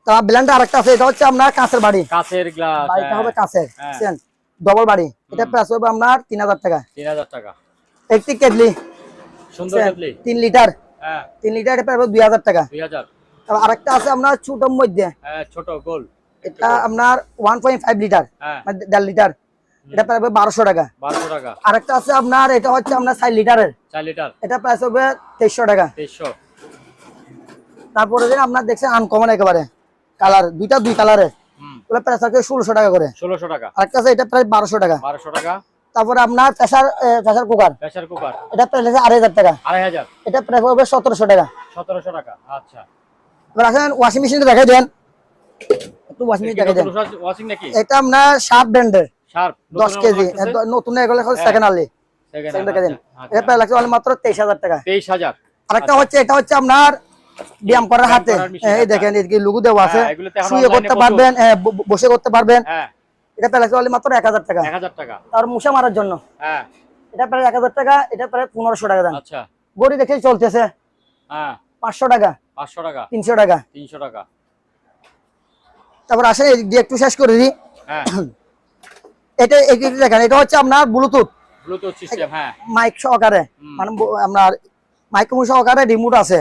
তার ব্লেন্ডার আরেকটা আছে, এটা হচ্ছে আপনার কাঁচের বাড়ি, কাঁচের গ্লাস, বাড়িটা হবে কাঁচের, বুঝছেন, ডবল বাড়ি। এটা প্রাইস হবে আপনার 3000 টাকা। 3000 টাকা। একটি কেটলি, সুন্দর কেটলি 3 লিটার, হ্যাঁ 3 লিটার, এটা প্রায় 2000 টাকা। 2000। তারপর আরেকটা আছে আপনার ছোট মধ্যে, হ্যাঁ ছোট গোল, এটা আপনার 1.5 লিটার, মানে 1.5 লিটার, এটা প্রায় 1200 টাকা। 1200 টাকা। আরেকটা আছে আপনার, এটা হচ্ছে আপনার 4 লিটারের, 4 লিটার, এটা প্রাইস হবে 2300 টাকা। 2300। তারপরে আপনার দেখছেন আনকমন একেবারে কালার, দুইটা দুই কালারের, ওগুলো প্রাইস আছে 1600 টাকা করে। 1600 টাকা। আরেকটা আছে এটা প্রায় 1200 টাকা। 1200 টাকা। তারপরে আপনার প্রেসার কুকার, এটা প্রাইস আছে 2500 টাকা। 2500। এটা প্রাইস হবে 1700 টাকা। 1700 টাকা। আচ্ছা এবার আসেন ওয়াশিং মেশিনটা দেখাই দেন, একটু ওয়াশিং মেশিন দেখাই দেন। ওয়াশিং নাকি? এটা আপনার শার্প ব্র্যান্ডের, শার্প 10 কেজি নতুন, এগুলো সেকেন্ড আলি, সেকেন্ড দেখাই দেন। এটা প্রাইস লাগছে মাত্র 23000 টাকা। 23000। আরেকটা হচ্ছে, এটা হচ্ছে আপনার ব্যায়াম করার হাতে, এই দেখেন এদিকে লুগো দেওয়া আছে, শুয়ে করতে পারবেন, বসে করতে পারবেন। এটা প্রায় লাগছে মাত্র 1000 টাকা। 1000 টাকা। আর মশা মারার জন্য, হ্যাঁ এটা প্রায় 1000 টাকা। এটা প্রায় 1500 টাকা দাম। আচ্ছা গড়ি দেখে চলতেছে। হ্যাঁ 500 টাকা, 500 টাকা, 300 টাকা, 300 টাকা। তারপর আসেন এদিক দিয়ে একটু শেষ করে দিই। হ্যাঁ এটা দেখেন, এটা হচ্ছে আপনার ব্লুটুথ সিস্টেম, হ্যাঁ মাইক সহকারে, মানে আপনার মাইক্রোফোন সহকারে রিমোট আছে।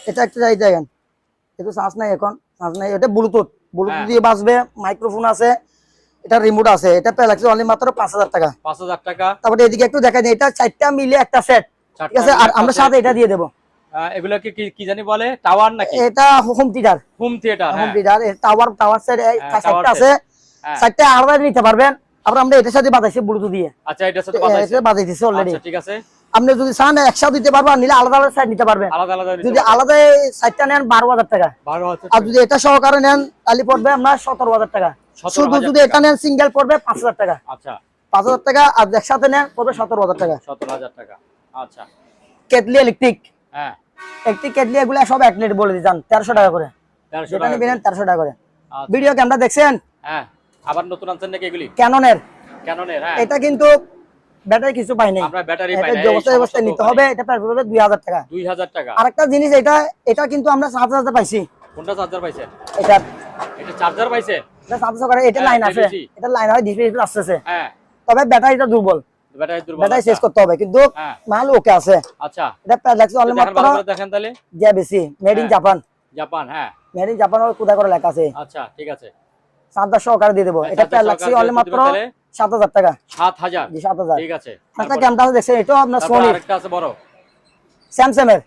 এটা একটা যাই দেখেন, এটা চার্জ নাই, এখন চার্জ নাই। এটা ব্লুটুথ দিয়ে বাজবে, মাইক্রোফোন আছে, এটা রিমোট আছে। এটা প্রায় লাগছে অনলি মাত্র 5000 টাকা। 5000 টাকা। তারপরে এদিকে একটু দেখাই দিই, এটা 4টা মিলে একটা সেট, ঠিক আছে। আর আমরা সাথে এটা দিয়ে দেবো। এগুলোকে কি জানি বলে, টাওয়ার নাকি? এটা home theatre, home theatre, home theatre, tower set 4টা আছে। 4টা আলাদা নিতে পারবেন। আবার আমরা এটার সাথে বাজাইছি ব্লুটুথ দিয়ে। আচ্ছা এটার সাথে বাজাইছি অলরেডি। আচ্ছা ঠিক আছে। আপনি যদি চান একসাথে দিতে পারবেন, নিলে আলাদা আলাদা সাইড নিতে পারবেন। যদি আলাদা সাইডটা নেন 12000 টাকা। আর যদি এটা সহকারে নেন তাহলে পড়বে আপনার 17000 টাকা। শুধু যদি এটা নেন সিঙ্গেল পড়বে 5000 টাকা। আচ্ছা 5000 টাকা। আর একসাথে নেন পড়বে 17000 টাকা। 17000 টাকা। আচ্ছা কেটলি ইলেকট্রিক, হ্যাঁ একটি কেটলি, এগুলো সব এক প্লেট বলে দিতাম 1300 টাকা করে। 1300 টাকা নেবেন 1300 টাকা করে। ভিডিও ক্যামেরা দেখছেন? হ্যাঁ আবার নতুন আনছেন নাকি এগুলি? ক্যাননের। হ্যাঁ এটা কিন্তু ব্যাটারি কিছু পাই নাই, আমরা ব্যাটারি পাই না, এই অবস্থায় নিতে হবে। এটা প্রাইস পড়বে 2000 টাকা। 2000 টাকা। আরেকটা জিনিস, এটা কিন্তু আমরা 7000 পাইছি। কোনটা চার্জার পাইছেন? এটা চার্জার পাইছেন? এটা 700 করে। এটা লাইন আছে, এটা লাইন হয় ডিসপ্লে আসছে। হ্যাঁ তবে ব্যাটারিটা দুর্বল, ব্যাটারি শেষ করতে হবে, কিন্তু মাল ওকে আছে। আচ্ছা এটা প্রাইস লাগছে অনলি মাত্র, দেখেন তাহলে যে বেশি মেড ইন জাপান। হ্যাঁ মেড ইন জাপান কোথায় করে লেখা আছে। আচ্ছা ঠিক আছে, 7000 সহকারে দিয়ে দেব। এটা প্রাইস লাগছে অনলি মাত্র 7000 টাকা। 7000? জি 7000। ঠিক আছে। একটা ক্যামেরা দেখছেন, এটা আপনার সোনি। আরেকটা আছে বড়, স্যামসাং এর।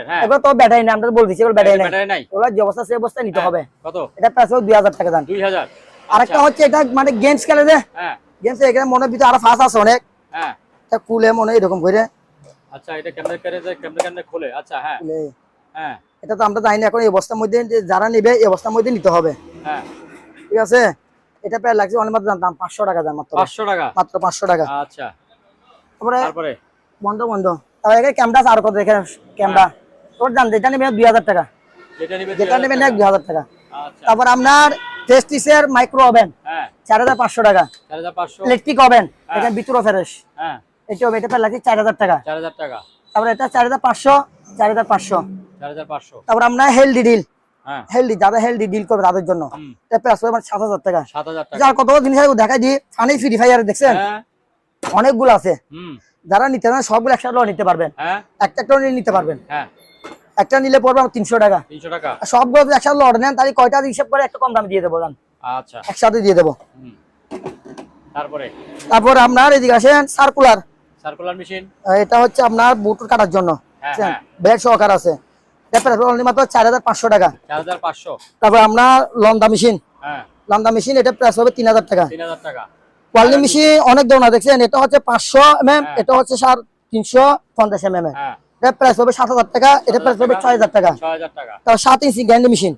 হ্যাঁ এগুলো তো ব্যাটারি নাই, আমরা বল দিছি এগুলো ব্যাটারি নাই। ওগুলো যে অবস্থা সেই অবস্থায় নিতে হবে। কত? এটা প্রাইস হবে 2000 টাকা দাম। 2000। আরেকটা হচ্ছে, এটা মানে গেমস খেলে যে, হ্যাঁ গেমস এখানে মনে ভিতরে আরো ফাঁস আছে অনেক। হ্যাঁ এটা কুলে মনে এরকম করে আচ্ছা, এটা কেমনে করে যায়, কেমনে খোলে? আচ্ছা, হ্যাঁ হ্যাঁ, এটা তো আমরা জানি না, এখন এই অবস্থার মধ্যে যারা নেবে এই অবস্থার মধ্যে নিতে হবে। হ্যাঁ, ঠিক আছে, এটা প্রায় লাগছে অনেক মাত্র দাম 500 টাকা, দাম মাত্র 500 টাকা, মাত্র 500 টাকা। আচ্ছা, তারপরে বন্ধ বন্ধ, তারপরে এখানে ক্যামেরা আর কত দেখেন, ক্যামেরা তোর দাম যেটা নেবে 2000 টাকা, যেটা নেবেন 2000 টাকা। আচ্ছা, তারপর আপনার টেস্টিসের মাইক্রো ওভেন, হ্যাঁ 4500 টাকা। 4500, ইলেকট্রিক ওভেন, এখানে ভিতরে ফ্রেশ, হ্যাঁ এটা হবে, এটা প্রায় লাগছে 4000 টাকা। 4000 টাকা, তারপরে এটা 4500, 4500। 4500, তারপর আপনার হেলদি ডিল, হ্যাঁ হেলদি, যারা হেলদি ডিল করবে তাদের জন্য এটা প্রাইস হবে 7000 টাকা। 7000 টাকা, যার কত জিনিস দেখাই দিই, ফানি ফ্রি ফায়ার দেখছেন, হ্যাঁ অনেকগুলো আছে। যারা নিতে চান সবগুলো একসাথে নিতে পারবেন, হ্যাঁ একটা নিতে পারবেন, হ্যাঁ, একটা নিলে পড়বে 300 টাকা। 300 টাকা, সবগুলো যদি একসাথে অর্ডার নেন তাহলে কয়টা হিসাব করে একটা কম দামে দিয়ে দেবো, আচ্ছা একসাথে দিয়ে দেবো। তারপর আপনার এদিকে আসেন, সার্কুলার মেশিন, এটা হচ্ছে আপনার বুট কাটার জন্য, হ্যাঁ ব্লেড সহকার আছে, মাত্র 4500 টাকা। 4500, তারপর আপনার লন্ডা মেশিন, হ্যাঁ লন্ডা মেশিন, এটা প্রাইস হবে 3000 টাকা। 3000 টাকা। কোয়ালিটি মেশিন অনেক ধরনের দেখছেন, এটা হচ্ছে 500 mm, এটা হচ্ছে 350 mm, হ্যাঁ এটা প্রাইস হবে 7000 টাকা, এটা প্রাইস হবে 6000 টাকা। 6000 টাকা। তারপর 7 ইঞ্চি গ্যান্ডি মেশিন,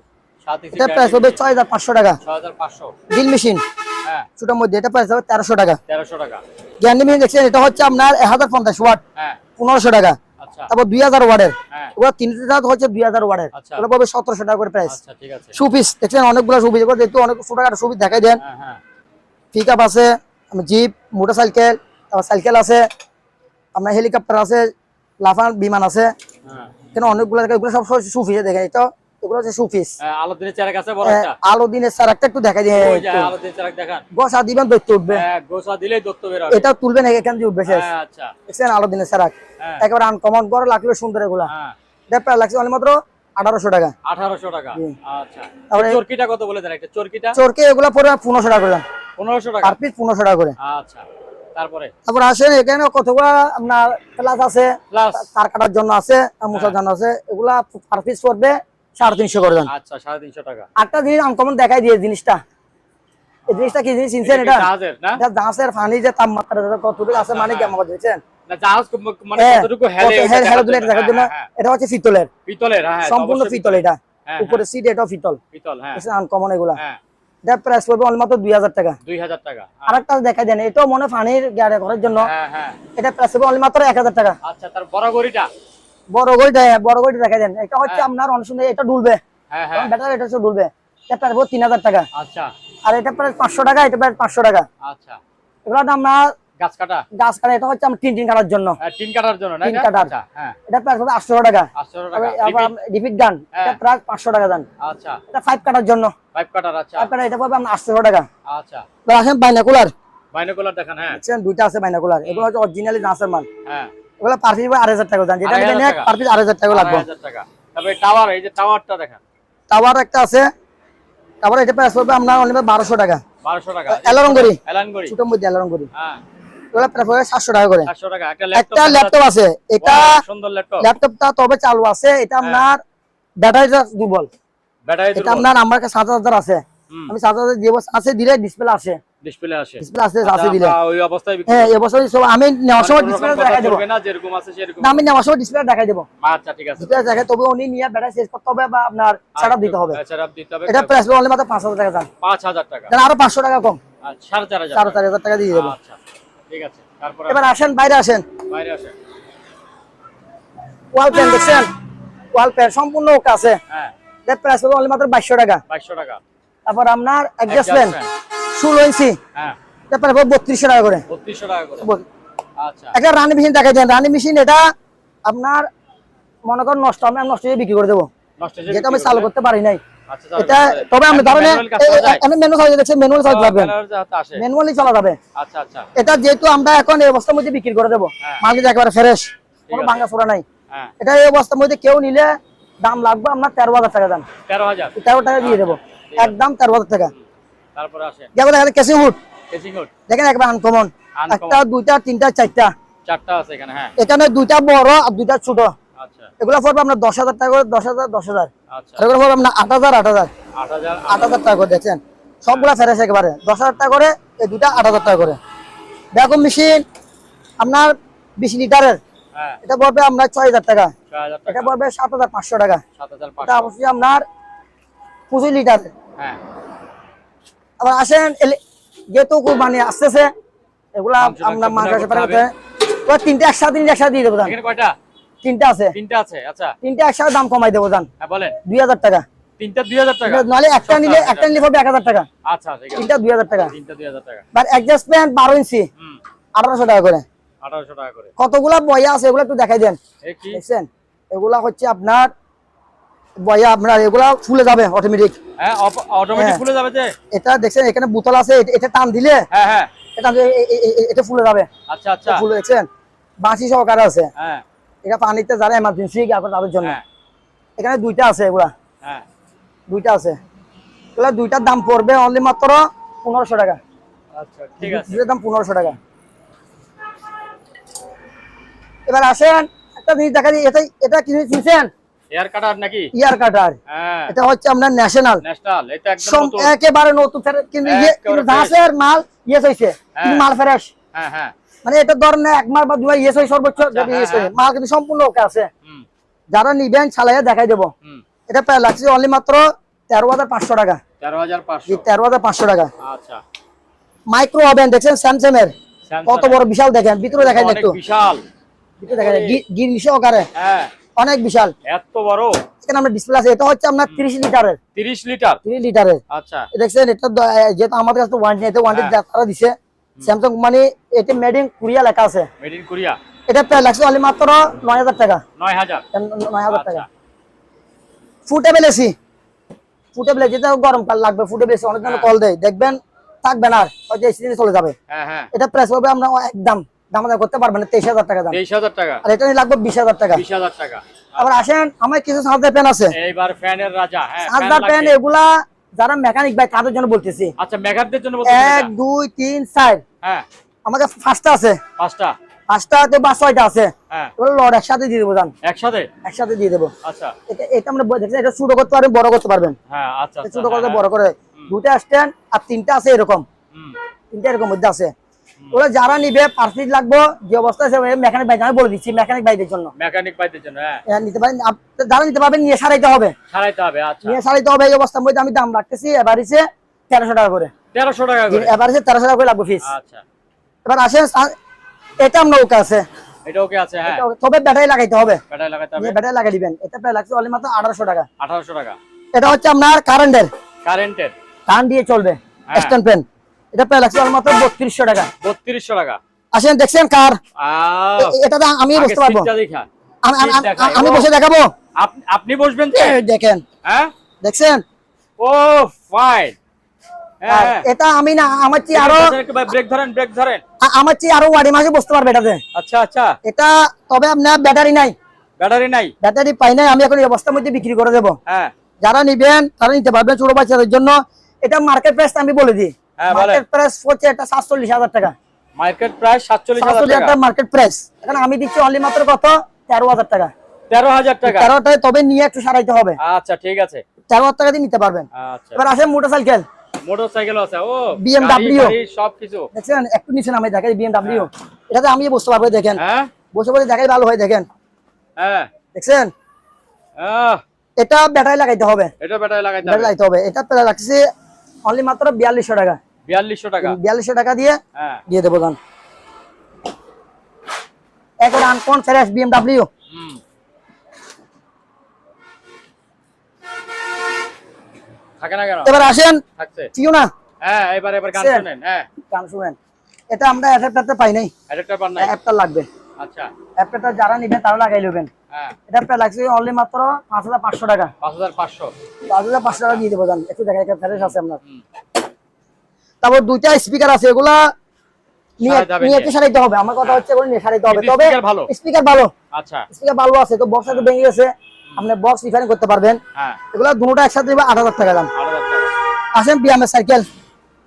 7 ইঞ্চি এটা প্রাইস হবে 6500 টাকা। 6500, ড্রিল মেশিন, হ্যাঁ ছোটর মধ্যে, এটা প্রাইস হবে 1300 টাকা। 1300 টাকা। গ্যান্ডি মেশিন দেখছেন, এটা হচ্ছে আপনার 1050 ওয়াট, হ্যাঁ 1500 টাকা। আচ্ছা, তারপর 2000 ওয়াটের, হ্যাঁ ওগুলো তিনটা হচ্ছে 2000 ওয়াটের, আচ্ছা, ওগুলো পাবে 1700 টাকা করে প্রাইস। আচ্ছা ঠিক আছে। সুপিস দেখছেন, অনেকগুলো সুপিস, এগুলো যেহেতু অনেক ছোটখাটো সুপিস দেখাই দেন। হ্যাঁ হ্যাঁ, পিকআপ আছে, জিপ, মোটরসাইকেল, তারপর সাইকেল আছে, আপনার হেলিকপ্টার আছে, লাফান বিমান আছে, হ্যাঁ এখানে অনেকগুলো জায়গায়, এগুলো সব সুপিস দেখেন, এটা এগুলো হচ্ছে সুপিস। আলো দিনের চারাক আছে বড় একটা, আলো দিনের স্যার একটা একটু দেখাই দিয়ে, ওই যে আলো দিনের চারাক দেখান, গোসা দিবেন দৈত্য উঠবে, হ্যাঁ গোসা দিলেই দত্ত বের হবে, এটা তুলবেন এখান দিয়ে উঠবে শেষ। হ্যাঁ আচ্ছা, দেখছেন আলো দিনের স্যার হ্যাঁ একেবারে আনকমন, বড় লাগলো সুন্দর, এগুলা হ্যাঁ এটা প্রায় লাগছে অনেক মাত্র 1800 টাকা। 1800 টাকা, আচ্ছা। তারপরে চরকিটা কত বলে দেন একটা, চরকিটা চরকে এগুলা পরে 1500 টাকা করে, 1500 টাকা পার পিস 1500 টাকা করে। আচ্ছা, তারপরে তারপর আসেন এখানে কতগুলা আপনার প্লাস আছে, প্লাস, তার কাটার জন্য আছে, মোছার জন্য আছে, এগুলা পার পিস পড়বে 350 করে দেন। আচ্ছা 350 টাকা। একটা জিনিস আনকমন দেখাই দিয়ে, জিনিসটা এই জিনিসটা কি জিনিস চিনছেন? এটা জাহাজের না, এটা জাহাজের পানি যে তাপমাত্রা কতটুকু আছে, মানে কেমন বুঝছেন না জাহাজ মানে কতটুকু হেলে হেলে দুলে দেখার জন্য। এটা হচ্ছে পিতলের, পিতলের, হ্যাঁ সম্পূর্ণ পিতল, এটা হ্যাঁ, উপরে সিট এটাও পিতল, পিতল, হ্যাঁ আনকমন এগুলা। হ্যাঁ, এটা প্রাইস পড়বে অনলি মাত্র 2000 টাকা। 2000 টাকা। আরেকটা দেখাই দেন, এটাও মনে পানির গাড়ি ঘরের জন্য, হ্যাঁ হ্যাঁ, এটা প্রাইস পড়বে অনলি মাত্র 1000 টাকা। আচ্ছা, তার বড় গড়িটা, বড় গড়িটা দেখাই দেন, এটা হচ্ছে আপনার অনেক সুন্দর, এটা ডুলবে, হ্যাঁ হ্যাঁ, ব্যাটারি এটা হচ্ছে ডুলবে, এটা প্রাইস পড়বে 3000 টাকা। আচ্ছা, আর এটা প্রাইস 500 টাকা, এটা প্রাইস 500 টাকা। আচ্ছা, এগুলোর দাম না গাছ কাটা, এটা হচ্ছে আমরা টিন কাটার জন্য, টিন কাটার জন্য না, টিন কাটার, আচ্ছা হ্যাঁ, এটা প্রাইস হবে 800 টাকা। 800 টাকা। রিপিট গান, এটা প্রাইস 500 টাকা দাম। আচ্ছা, এটা 5 কাটার জন্য, পাইপ কাটার, আচ্ছা 5 কাটা, এটা পাবে আমরা 800 টাকা। আচ্ছা, তো আসেন বাইনাকুলার, বাইনোকুলার দেখান, হ্যাঁ দেখছেন দুইটা আছে বাইনাকুলার, এগুলো হচ্ছে অরিজিনালি নাসের মাল, হ্যাঁ, এগুলো পার পিস 8000 টাকা দাম, যেটা নেবেন পার পিস 8000 টাকা লাগবে। 8000 টাকা। তবে টাওয়ার, এই যে টাওয়ারটা দেখান, টাওয়ার একটা আছে, টাওয়ার এটা প্রাইস পড়বে আপনার অনলি 1200 টাকা। 1200 টাকা। এলারঙ্গরি, এলানগড়ি, ছোট মধ্যে এলারঙ্গরি, হ্যাঁ এগুলো প্রাইস পড়বে 700 টাকা করে। 700 টাকা। একটা ল্যাপটপ আছে, এটা সুন্দর ল্যাপটপ, ল্যাপটপটা তবে চালু আছে, এটা আপনার ব্যাটারিটা দুর্বল, ব্যাটারি এটা আপনার আমার কাছে 7000 আছে, আমি 7000 দিব, আছে দিলে ডিসপ্লে আসে, ডিসপ্লে আসে, ডিসপ্লে আছে দিলে, ওই অবস্থায় হ্যাঁ এই বছর সব আমি নেওয়ার সময় ডিসপ্লে দেখাই দেব না, যেরকম আছে সেরকম, না আমি নেওয়ার সময় ডিসপ্লে দেখাই দেব। আচ্ছা ঠিক আছে, ডিসপ্লে দেখাই, তবে উনি নিয়ে ব্যাটারি চেঞ্জ করতে হবে বা আপনার সেটআপ দিতে হবে, সেটআপ দিতে হবে। এটা প্রাইস অনলি মাত্র 5000 টাকা দাম, 5000 টাকা, দেন আরো 500 টাকা কম, আচ্ছা 4500, 4500 টাকা দিয়ে দেব। আচ্ছা ঠিক আছে, তারপর এবার আসেন বাইরে আসেন, বাইরে আসেন, ওয়াল প্যান দেখছেন, ওয়াল প্যান সম্পূর্ণ ওকে আছে, হ্যাঁ এর প্রাইস হবে অনলি মাত্র 2200 টাকা। 2200 টাকা। তারপর আপনার অ্যাডজাস্ট প্যান 16 ইঞ্চি, হ্যাঁ এর প্রাইস হবে 3200 টাকা করে। 3200 টাকা করে, আচ্ছা। একটা রানি মেশিন দেখাই দেন, রানি মেশিন এটা আপনার মনে করেন নষ্ট, আমি নষ্ট হয়ে বিক্রি করে দেবো, নষ্ট হয়ে যেটা আমি চালু করতে পারি নাই, আচ্ছা, এটা তবে আমি ধরেন ম্যানুয়াল চালাতে দেখছেন, ম্যানুয়াল চালাতে পারবেন, ম্যানুয়ালি চলা যাবে। আচ্ছা আচ্ছা, এটা যেহেতু আমরা এখন এই অবস্থার মধ্যে বিক্রি করে দেবো, মাল কিন্তু একেবারে ফ্রেশ, কোনো ভাঙা ফোড়া নাই, হ্যাঁ এটা এই অবস্থার মধ্যে কেউ নিলে দাম লাগবে আপনার 13000 টাকা দাম, 13 টাকা দিয়ে দেবো, একদম 13000 টাকা। তারপরে আসে যেমন দেখেন কেসিং হুড, কেসিং হুড দেখেন একবার আনকমন, একটা দুইটা তিনটা চারটা, চারটা আছে এখানে, হ্যাঁ এখানে দুইটা বড় আর দুইটা ছোট, আচ্ছা এগুলো পড়বে আপনার 10000 টাকা করে, 10000 আচ্ছা, আর এগুলো পড়বে আপনার 8000 8000 টাকা করে, দেখছেন সবগুলা ফেরেছে একেবারে 10000 টাকা করে, এই দুইটা 8000 টাকা করে। ভ্যাকুম মেশিন আপনার 20 লিটারের, হ্যাঁ এটা পড়বে আমরা 6000 টাকা। 6000 টাকা। এটা পড়বে 7500 টাকা। 7500। এটা অবশ্যই আপনার 25 লিটার। হ্যাঁ আবার আসেন যেহেতু কুরবানি আসতেছে এগুলা আমরা মাংস পাঠাতে তো তিনটা একসাথে দিয়ে দেবো জান। এখানে কয়টা? তিনটা আছে। তিনটা আছে, আচ্ছা। তিনটা একসাথে দাম কমাই দেবো জান। হ্যাঁ বলেন। 2000 টাকা। তিনটা 2000 টাকা। নালে একটা নিলে পড়বে 1000 টাকা। আচ্ছা ঠিক আছে। তিনটা 2000 টাকা। তিনটা 2000 টাকা। আর অ্যাডজাস্টমেন্ট 12 ইঞ্চি 1800 টাকা করে। 1800 টাকা করে। কতগুলা বয়া আছে এগুলো একটু দেখাই দেন। দেখছেন এগুলা হচ্ছে আপনার বয়া, আপনার এগুলা ফুলে যাবে অটোমেটিক। হ্যাঁ অটোমেটিক ফুলে যাবে যে। এটা দেখছেন এখানে বোতল আছে, এটা টান দিলে হ্যাঁ হ্যাঁ এটা ফুলে যাবে। আচ্ছা আচ্ছা ফুলে দেখছেন বাঁশি সহকারে আছে। হ্যাঁ এটা পানিতে যারা এমার্জেন্সি তাদের জন্য। হ্যাঁ এখানে দুইটা আছে এগুলা। হ্যাঁ দুইটা আছে এগুলা, দুইটার দাম পড়বে অনলি মাত্র 1500 টাকা। আচ্ছা ঠিক আছে। দুইটার দাম 1500 টাকা। এবার আসেন একটা জিনিস দেখা দিই, এটা কি চিনছেন? এয়ার কাটার নাকি? ইয়ার কাটার। হ্যাঁ এটা হচ্ছে আপনার ন্যাশনাল। এটা একদম নতুন, একেবারে নতুন। কিন্তু দাসের মাল ইয়েস হইছে, কিন্তু মাল ফ্রেশ। হ্যাঁ হ্যাঁ মানে এটা ধরেন এক মাস বা 2 মাস ইয়েস হয় সর্বোচ্চ, যদি ইয়েস হয় মাল কিন্তু সম্পূর্ণ ওকে আছে। যারা নিবেন চালাইয়া দেখাই দেবো। এটা প্রায় লাগছে অনলি মাত্র 13500 টাকা। 13500 টাকা। আচ্ছা মাইক্রো ওভেন দেখছেন স্যামসাং এর, কত বড় বিশাল, দেখেন ভিতরে দেখাই একটু। বিশাল ভিতরে দেখাই গিল সহকারে। হ্যাঁ অনেক বিশাল, এত বড়। এখানে আমরা ডিসপ্লে আছে। এটা হচ্ছে আপনার 30 লিটারের। 30 লিটার? 30 লিটারের। আচ্ছা দেখছেন এটা যেহেতু আমাদের কাছে ওয়ারেন্টি নেই, ওয়ারেন্টি তারা দিছে স্যামসাং কোম্পানি। এটা মেড ইন কোরিয়া লেখা আছে। Made in Korea. এটা প্রায় লাগছে অনলি মাত্র 9000 টাকা। 9000 টাকা। ফুটেবল এসি, ফুটেবল যেটা গরমকাল লাগবে, ফুটেবল এসি অনেক কল দেয়, দেখবেন থাকবে না, হয়তো এসি দিয়ে চলে যাবে। হ্যাঁ হ্যাঁ এটা প্রাইস হবে আমরা একদম দামাদাম করতে পারবেন না, 23000 টাকা দাম। 23000 টাকা। আর এটা লাগবে 20000 টাকা। 20000 টাকা। আবার আসেন আমার কিছু চার্জার ফ্যান আছে। এইবার ফ্যানের রাজা। হ্যাঁ চার্জার ফ্যান এগুলা যারা মেকানিক ভাই তাদের জন্য বলতেছি। আচ্ছা মেকারদের জন্য বলতেছি। 1 2 3 4। হ্যাঁ আমাদের 5টা আছে। 5টাতে বা 6টা আছে। হ্যাঁ ওগুলো লড একসাথে দিয়ে দেবো জান। একসাথে দিয়ে দেবো। আচ্ছা এটা আমরা দেখছেন, এটা ছোট করতে পারবেন, বড় করতে পারবেন। হ্যাঁ আচ্ছা ছোট করতে বড় করে। দুটো স্ট্যান্ড আর 3টা আছে এরকম। 3টা এরকম মধ্যে আছে। ওরা যারা নিবে পার্সিট লাগবে যে অবস্থা আছে মেকানিক ভাই আমি বলে দিচ্ছি, মেকানিক ভাইদের জন্য। হ্যাঁ নিতে পারেন, যারা নিতে পারবেন নিয়ে সারাইতে হবে। আচ্ছা নিয়ে সারাইতে হবে। এই অবস্থার মধ্যে আমি দাম রাখতেছি এভারেজে 1300 টাকা করে। 1300 টাকা করে এভারেজে 1300 টাকা করে লাগবে ফিস। আচ্ছা এবার আসেন এটা আমরা ওকে আছে। এটা ওকে আছে। হ্যাঁ তবে ব্যাটারি লাগাইতে হবে। ব্যাটারি লাগাই দিবেন। এটা প্রায় লাগছে অনলি মাত্র 1800 টাকা। 1800 টাকা। এটা হচ্ছে আপনার কারেন্টের কারেন্ট দিয়ে চলবে স্ট্যান্ড ফ্যান। এটা প্রায় লাগছে অনলি মাত্র 3200 টাকা। 3200 টাকা। আসেন দেখছেন কার, এটা আমি বসতে পারবো, আমি বসে দেখাবো। আপনি বসবেন? দেখেন। হ্যাঁ দেখছেন? ও ফাইন। এটা আমি না, আমার চেয়ে আরো ব্রেক ধরেন। আমার চেয়ে আরো ওয়ার্ডে মাঝে বসতে পারবে এটাতে। আচ্ছা আচ্ছা এটা তবে আপনার ব্যাটারি নাই। ব্যাটারি পাই নাই, আমি এখন এই অবস্থার মধ্যে বিক্রি করে দেবো। হ্যাঁ যারা নিবেন তারা নিতে পারবেন ছোট বাচ্চাদের জন্য। এটা মার্কেট প্রাইস আমি বলে দিই। মার্কেট প্রাইস হচ্ছে এটা 47000 টাকা। মার্কেট প্রাইস 47000 টাকা মার্কেট প্রাইস। এখন আমি দিচ্ছি অনলি মাত্র কত 13000 টাকা। 13000 টাকা। 13 টাকা, তবে নিয়ে একটু সারাইতে হবে। আচ্ছা ঠিক আছে। 13000 টাকা দিয়ে নিতে পারবেন। আচ্ছা এবার আসেন মোটরসাইকেল আছে। ও BMW সবকিছু দেখছেন, একটু নিচে নামে দেখাই BMW। এটাতে আমি বসতে পারবো, দেখেন। হ্যাঁ বসে দেখাই ভালো হয়, দেখেন। হ্যাঁ দেখছেন এটা ব্যাটারি লাগাইতে হবে। লাগাইতে হবে। এটা প্রায় লাগছে অনলি মাত্র 4200 টাকা। 4200 টাকা দিয়ে দিয়ে দেবো গান। এখন আনকন ফ্রেশ BMW। থাকে না কেন? এবার আসেন থাকছে টিউনা। হ্যাঁ এবার গান শুনেন। হ্যাঁ গান শুনেন। এটা আমরা অ্যাডাপ্টারটা পাই নাই। অ্যাডাপ্টার পান নাই? অ্যাডাপ্টার লাগবে। আচ্ছা অ্যাডাপ্টার যারা নেবেন তারা লাগাই নেবেন। হ্যাঁ এটা প্রায় লাগছে অনলি মাত্র 5500 টাকা। 5500 টাকা দিয়ে দেবো জান। একটু দেখা একটা ফ্রেশ আছে আপনার। তারপর দুইটা স্পিকার আছে, এগুলা নিয়ে একটু সারাইতে হবে। আমার কথা হচ্ছে এগুলো নিয়ে সারাইতে হবে, তবে স্পিকার ভালো। আচ্ছা স্পিকার ভালো আছে তো, বক্স তো ভেঙে গেছে, আপনি বক্স রিফাইন করতে পারবেন। হ্যাঁ এগুলা দুটোটা একসাথে নেবে 8000 টাকা দাম। 8000 টাকা। আসেন বিএমএস সাইকেল।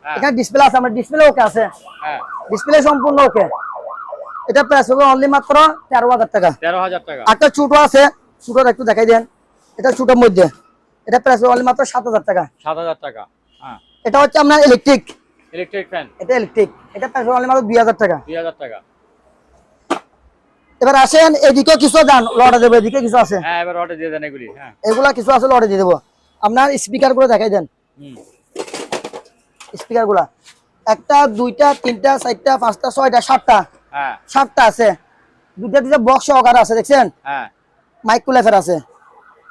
এখানে ডিসপ্লে আছে, আমার ডিসপ্লে ওকে আছে। হ্যাঁ ডিসপ্লে সম্পূর্ণ ওকে। এটা প্রাইস হবে অনলি মাত্র 13000 টাকা। 13000 টাকা। একটা ছোট আছে, ছোটটা একটু দেখাই দেন। এটা ছোটর মধ্যে, এটা প্রাইস হবে অনলি মাত্র 7000 টাকা। 7000 টাকা। হ্যাঁ এটা হচ্ছে আপনার ইলেকট্রিক ফ্যান। এটা ইলেকট্রিক। এটা প্রাইস হবে অনলি মাত্র 2000 টাকা। 2000 টাকা। এবার আসেন এদিকেও কিছু দান লড়ে দেবো, এদিকে কিছু আছে। হ্যাঁ এবার অর্ডার দিয়ে দেন এগুলি। হ্যাঁ এগুলা কিছু আছে লড়ে দিয়ে দেবো। আপনার স্পিকার গুলো দেখাই দেন। স্পিকার গুলা একটা, দুইটা, তিনটা, চারটা, পাঁচটা, ছয়টা, সাতটা। হ্যাঁ সাতটা আছে। দুইটা বক্স সহকারে আছে, দেখছেন? হ্যাঁ মাইক কুলেফের আছে।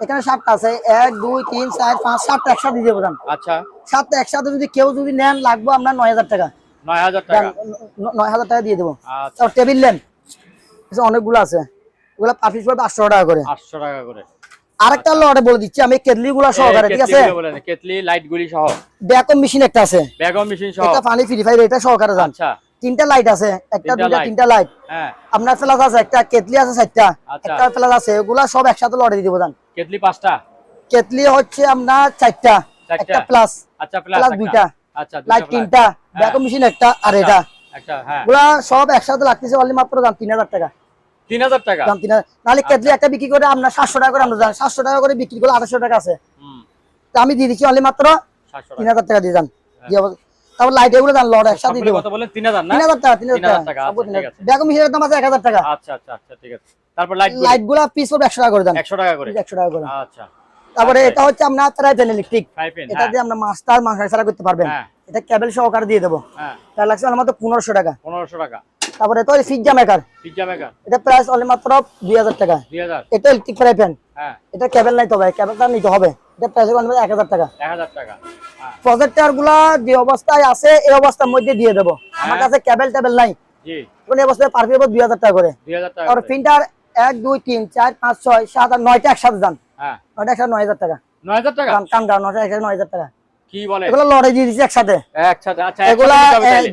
এখানে সাতটা আছে, 1 2 3 4 5 7টা একসাথে দিয়ে দেবো। আচ্ছা, সাতটা একসাথে যদি কেউ যদি নেন লাগবে আপনার 9000 টাকা। 9000 টাকা। 9000 টাকা দিয়ে দেবো। আচ্ছা, টেবিল ল্যাম্প অনেকগুলো আছে, ওগুলা পার পিস পড়বে 800 টাকা করে। 800 টাকা করে। আরেকটা লটে বলে দিচ্ছি আমি, কেটলি গুলা সহকারে, ঠিক আছে? কেটলি লাইট গুলি সহ। ব্যাকম মেশিন একটা আছে, ব্যাকম মেশিন সহ। এটা পানি পিউরিফায়ার, এটা সহকারে জান। আচ্ছা, তিনটা লাইট আছে, একটা দুইটা তিনটা লাইট। হ্যাঁ আপনার ফ্ল্যাশ আছে, একটা কেটলি আছে 4টা, একটা ফ্ল্যাশ আছে, ওগুলা সব একসাথে লটে দিয়ে দিব জান। কেটলি 5টা, কেটলি হচ্ছে আপনার 4টা, একটা প্লাস। আচ্ছা, প্লাস দুইটা। আচ্ছা, লাইট 3টা, ব্যাকম মেশিন একটা, আর এটা একটা। হ্যাঁ, ওগুলা সব একসাথে লাগতেছে অনলি মাত্র দাম 3000 টাকা। 3000 টাকা দাম 3000। নালে কেটলি একটা বিক্রি করে আপনার 700 টাকা করে, আমরা জান 700 টাকা করে বিক্রি করলে 800 টাকা আছে। তো আমি দিয়ে দিচ্ছি অনলি মাত্র 3000 টাকা দিয়ে যান। তারপর লাইট এগুলো জান লড় একসাথে দিয়ে দেব। কত বলেন? 3000 না? 3000 টাকা, 3000 টাকা। ব্যাকম মেশিনের দাম আছে 1000 টাকা। আচ্ছা আচ্ছা আচ্ছা, ঠিক আছে। তারপর লাইট গুলা পিস পড়বে 100 টাকা করে দাম। 100 টাকা করে। 100 টাকা করে। আচ্ছা। তারপরে এটা হচ্ছে আপনার ট্রাইপেন ইলেকট্রিক, এটা দিয়ে আমরা মাস্টার ছাড়া করতে পারবেন। এটা কেবল সহকারে দিয়ে দেবো। হ্যাঁ, তার লাগছে অনলি মাত্র 1500 টাকা। 1500 টাকা। তারপরে এটা হচ্ছে পিজ্জা মেকার, এটা প্রাইস অনলি মাত্র 2000 টাকা। 2000। এটা ইলেকট্রিক ট্রাইপেন। হ্যাঁ, এটা কেবল নাই, তবে কেবলটা নিতে হবে। এটা প্রাইস অনলি মাত্র 1000 টাকা। 1000 টাকা। হ্যাঁ, প্রজেক্টর গুলা যে অবস্থায় আছে এই অবস্থার মধ্যে দিয়ে দেবো। আমার কাছে কেবল টেবল নাই, জি, কোন অবস্থায় পার পিস 2000 টাকা করে। 2000 টাকা। আর প্রিন্টার 1 2 3 4 5 6 7 আর 9টা একসাথে দাম। হ্যাঁ, 9টা একসাথে 9000 টাকা। 9000 টাকা কাম দাম 9টা একসাথে 9000 টাকা। কি বলে? এগুলো লড়াই দিয়ে দিছি একসাথে। একসাথে। আচ্ছা, এগুলা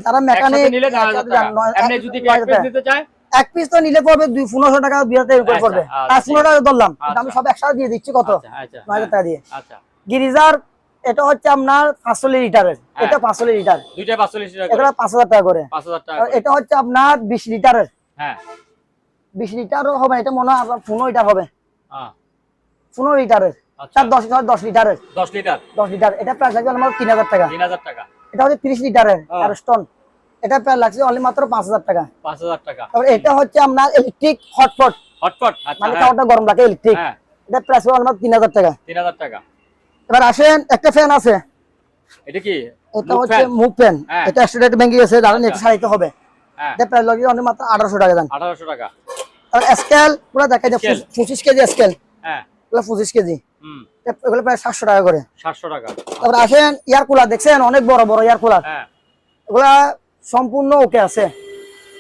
যারা মেকানিক নিলে 9000 টাকা। এমনি যদি এক পিস নিতে চায়, এক পিস তো নিলে পড়বে 1500 টাকা, 2000 টাকা করে পড়বে। আর 15 টাকা ধরলাম, আমি সব একসাথে দিয়ে দিচ্ছি কত? আচ্ছা, 9000 টাকা দিয়ে। আচ্ছা। গিরিজার এটা হচ্ছে আপনার 500 লিটারের, এটা 500 লিটার, দুইটা 540 টাকা। এটা 5000 টাকা করে। 5000 টাকা। আর এটা হচ্ছে আপনার 20 লিটারের। হ্যাঁ, 20 লিটারও হবে, এটা মনে হয় আপনার 15 লিটার হবে। হ্যাঁ, 15 লিটারের। আচ্ছা। 10 লিটারের। 10 লিটার। 10 লিটার, এটা প্রাইস লাগবে আমার 3000 টাকা। 3000 টাকা। এটা হচ্ছে 30 লিটারের আর স্টোন, এটা প্রাইস লাগছে অনলি মাত্র 5000 টাকা। 5000 টাকা। তারপর এটা হচ্ছে আপনার ইলেকট্রিক হটপট, হটপট। আচ্ছা, মানে খাওয়াটা গরম রাখে ইলেকট্রিক। হ্যাঁ, এটা প্রাইস অনলি মাত্র 3000 টাকা। 3000 টাকা। এবার আসেন একটা ফ্যান আছে, এটা কি? এটা হচ্ছে মুভ ফ্যান, এটা স্টুডেন্ট ভেঙে গেছে, জানেন এটা সারাইতে হবে। হ্যাঁ, এটা প্রাইস লাগবে অনলি মাত্র 1800 টাকা দাম। 1800 টাকা। আর স্কেল পুরো দেখাই দাও, 25 কেজি স্কেল। হ্যাঁ, এগুলো 25 কেজি, হুম, এগুলো প্রায় 700 টাকা করে। 700 টাকা। তারপর আসেন এয়ার কুলার, দেখছেন অনেক বড় বড় এয়ার কুলার। হ্যাঁ, এগুলা সম্পূর্ণ ওকে আছে,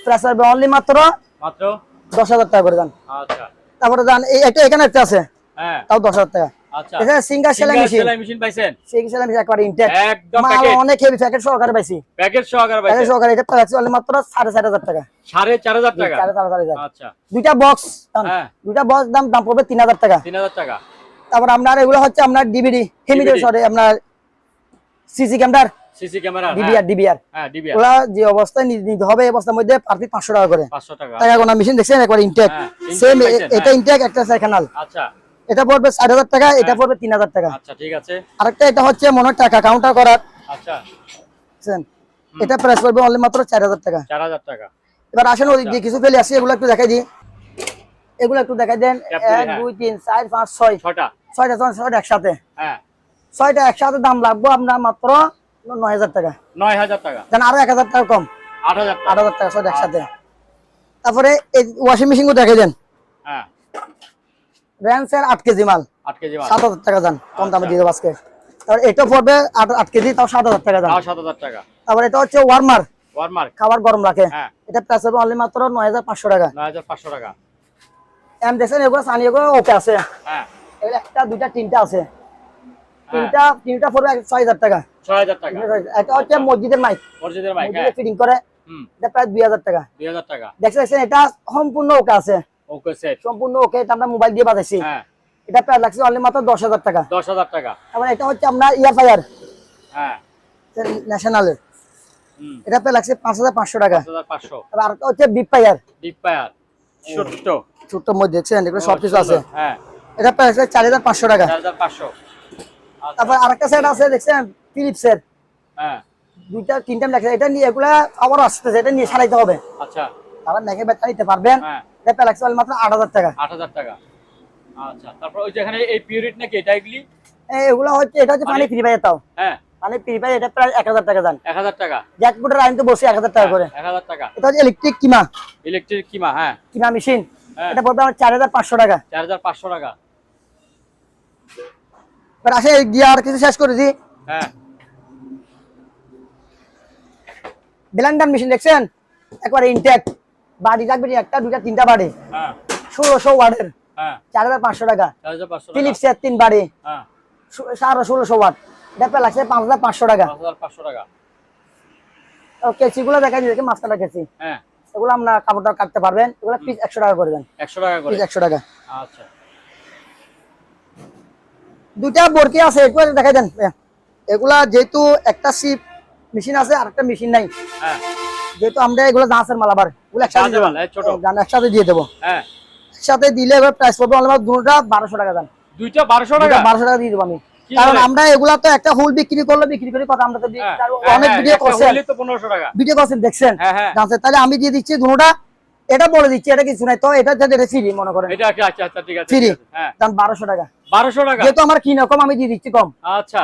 প্রাইস লাগবে অনলি মাত্র 10000 টাকা করে দাম। আচ্ছা। তারপরে দান এটা এখানে একটা আছে, হ্যাঁ, তাও 10000 টাকা। আচ্ছা। এটা সিঙ্গেল সেলাই মেশিন। সেলাই মেশিন পাইছেন? সিঙ্গেল সেলাই মেশিন একবার ইনটেক, একদম মাল প্যাকেট। অনেক হেভি প্যাকেট সহকারে পাইছি। প্যাকেট সহকারে প্যাকেট পাইছেন? সহকারে এটা প্রাইস অনলি মাত্র 4500 টাকা। 4500 টাকা। 4500। আচ্ছা। দুইটা বক্স, হ্যাঁ, দুইটা বক্স দাম পড়বে 3000 টাকা। 3000 টাকা। তারপর আপনার এগুলো হচ্ছে আপনার ডিভিডি সরি আপনার সিসি ক্যামেরার, সিসি ক্যামেরা। ডিবিআর। হ্যাঁ, ডিবিআর। ওগুলা যে অবস্থায় নিতে হবে এই অবস্থার মধ্যে পার পিস 500 টাকা করে। 500 টাকা। টাকা গোনা মেশিন দেখছেন একবার ইনটেক, হ্যাঁ, সেম পাইছেন, এটা ইনটেক, একটা সাইকেল। আচ্ছা, এটা পড়বে 4000 টাকা, এটা পড়বে 3000 টাকা। আচ্ছা, ঠিক আছে। আরেকটা এটা হচ্ছে মনে টাকা কাউন্টার করার, আচ্ছা, বুঝছেন? এটা প্রাইস পড়বে অনলি মাত্র 4000 টাকা। 4000 টাকা। এবার আসেন ওই যে কিছু ফেলে আসি, এগুলো একটু দেখাই দিই। এগুলো একটু দেখাই দেন। 1 2 3 4 5 6 ছয়টা একসাথে। হ্যাঁ, 6টা একসাথে দাম লাগবে আপনার মাত্র 9000 টাকা। 9000 টাকা। দেন আরো 1000 টাকা কম, 8000 টাকা। 8000 টাকা 6টা একসাথে। তারপরে এই ওয়াশিং মেশিন গুলো দেখাই দেন। হ্যাঁ, র্যান্সের 8 কেজি মাল 8 কেজি মাল 7000 টাকা দাম, কম দামে দিয়ে দেবো আজকে। তারপর এটা পড়বে 8 কেজি, তাও 7000 টাকা দাম। 7000 টাকা। তারপর এটা হচ্ছে ওয়ার্মার, ওয়ার্মার। খাবার গরম রাখে। হ্যাঁ, এটা প্রাইস হবে অনলি মাত্র 9500 টাকা। 9500 টাকা। এম দেখছেন এগুলো সানি, এগুলো ওকে আছে। হ্যাঁ, এগুলো একটা দুইটা তিনটা আছে, তিনটা পড়বে 6000 টাকা। 6000 টাকা। এটা হচ্ছে মসজিদের মাইক, মসজিদের মাইক। মসজিদে ফিটিং করে, এটা প্রায় 2000 টাকা। 2000 টাকা। দেখছেন এটা সম্পূর্ণ ওকে আছে, ওকে সেট সম্পূর্ণ ওকে। এটা আমরা মোবাইল দিয়ে বাজাইছি। হ্যাঁ, এটা প্রায় লাগছে অনলি মাত্র 10000 টাকা। 10000 টাকা। তারপর এটা হচ্ছে আপনার ইয়ার ফায়ার হ্যাঁ, ন্যাশনালের, এটা প্রায় লাগছে 5500 টাকা। 5500। তারপর আরেকটা হচ্ছে বিগ ফায়ার, ডিপ ফায়ার ছোট ছোট্ট মধ্যে দেখছেন এগুলো সবকিছু আছে। হ্যাঁ, এটা প্রায় লাগছে 4500 টাকা। 4500। তারপর আরেকটা সেট আছে দেখছেন ফিলিপসের, হ্যাঁ, দুইটা তিনটা লেখা, এটা নিয়ে এগুলা আবার আসতেছে, এটা নিয়ে সারাইতে হবে। আচ্ছা। তারা মেঘে ব্যাটা নিতে পারবেন, হ্যাঁ, এটা প্যালাক্সি অনলি মাত্র 8000 টাকা। 8000 টাকা। আচ্ছা, তারপর ওই যেখানে এই পিউরিট নাকি এটা এগুলি? এগুলো হচ্ছে, এটা হচ্ছে পানি ফ্রি পাই তাও। হ্যাঁ, পানি ফ্রি পাই, এটা প্রায় 1000 টাকা দাম। 1000 টাকা। জ্যাকপটের আইন তো বসে 1000 টাকা করে। 1000 টাকা। এটা হচ্ছে ইলেকট্রিক কিমা। ইলেকট্রিক কিমা, হ্যাঁ। কিমা মেশিন। হ্যাঁ। এটা পড়বে আমার 4500 টাকা। 4500 টাকা। এবার আসে গিয়ার কিছু শেষ করে দিই। হ্যাঁ। ব্লেন্ডার মেশিন দেখছেন? একবারে ইনটেক। বাড়ি রাখবে একটা, দুইটা, তিনটা বাড়ি। হ্যাঁ। 1600 ওয়াটের। হ্যাঁ। 4500 টাকা। 4500 টাকা। ফিলিপসের 3 বাড়ি। হ্যাঁ। 1600 ওয়াট। এটা লাগছে 5500 টাকা। 5500 টাকা। কেসি গুলো দেখাই দিই, মাছকাটা কেসি। হ্যাঁ। এগুলো আমরা কাপড়টা কাটতে পারবেন। এগুলো পিস 100 টাকা করে দেন। 100 টাকা করে। পিস 100 টাকা। আচ্ছা। দুইটা বরকি আছে, একটু দেখাই দেন। এগুলা যেহেতু একটা সিপ মেশিন আছে আর একটা মেশিন নাই, হ্যাঁ, যেহেতু আমরা এগুলো জাহাজের মাল, আবার এগুলো একসাথে জাহাজের মাল, ছোট একসাথে দিয়ে দেবো। হ্যাঁ, একসাথে দিলে এবার প্রাইস পড়বে অনলি দুটোটা 1200 টাকা দাম। দুইটা 1200 টাকা। 1200 টাকা দিয়ে দেবো আমি, কি কারণ বলেন? আমরা এগুলা তো একটা হোল বিক্রি করলে বিক্রি করি কথা, আমরা তো অনেক ভিডিও একটা করছেন, হইলে তো 1500 টাকা। ভিডিও করছেন দেখছেন, হ্যাঁ, হ্যাঁ। জানছেন, তাহলে আমি দিয়ে দিচ্ছি দুটোটা। এটা বলে দিচ্ছি, এটা কিছু নাই তো, এটা ফ্রি মনে করেন, এটা আচ্ছা আচ্ছা ঠিক আছে। ফ্রি। হ্যাঁ, দাম 1200 টাকা। 1200 টাকা। যেহেতু আমার কিনা কম, আমি দিয়ে দিচ্ছি কম। আচ্ছা।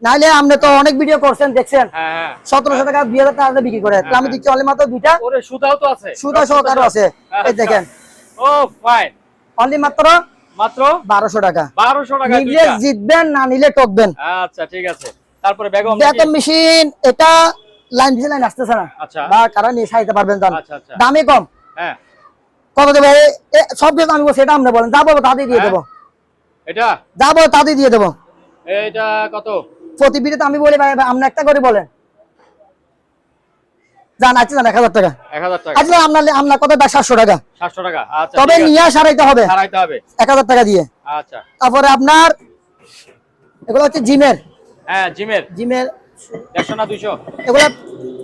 নাইলে আপনি তো অনেক ভিডিও করছেন দেখছেন, হ্যাঁ, হ্যাঁ। 1700 টাকা 2000 টাকা বিক্রি করে, তো আমি দিচ্ছি অনলি মাত্র দুইটা। ওরে সুতাও তো আছে, সুতা সহকারে আছে, এই দেখেন। ও ফাইন। অনলি মাত্র মাত্র 1200 টাকা। 1200 টাকা নিলে দুইটা। জিতবেন, না নিলে টকবেন। আচ্ছা ঠিক আছে। তারপরে বেগম বেতন মেশিন, এটা লাইন দিছে, লাইন আসতেছে না, আচ্ছা। বা কারা নিয়ে সাইতে পারবেন জান, আচ্ছা আচ্ছা। দামে কম। হ্যাঁ। কত দেবো? সব দিয়ে আমি বলছি, এটা আপনি বলেন, যা বলবো তাদের দিয়ে দেবো, এটা যা বলবো তাদের দিয়ে দেবো। এটা কত? প্রতি ভিডিওতে আমি বলি ভাই আপনি একটা করে বলেন। জান আছে, জান 1000 টাকা। 1000 টাকা। আচ্ছা আপনার কত? 700 টাকা। 700 টাকা। আচ্ছা। তবে নিয়ে সারাইতে হবে, সারাইতে হবে 1000 টাকা দিয়ে। আচ্ছা। তারপরে আপনার এগুলো হচ্ছে জিমের। হ্যাঁ, জিমের 150 না 200? এগুলো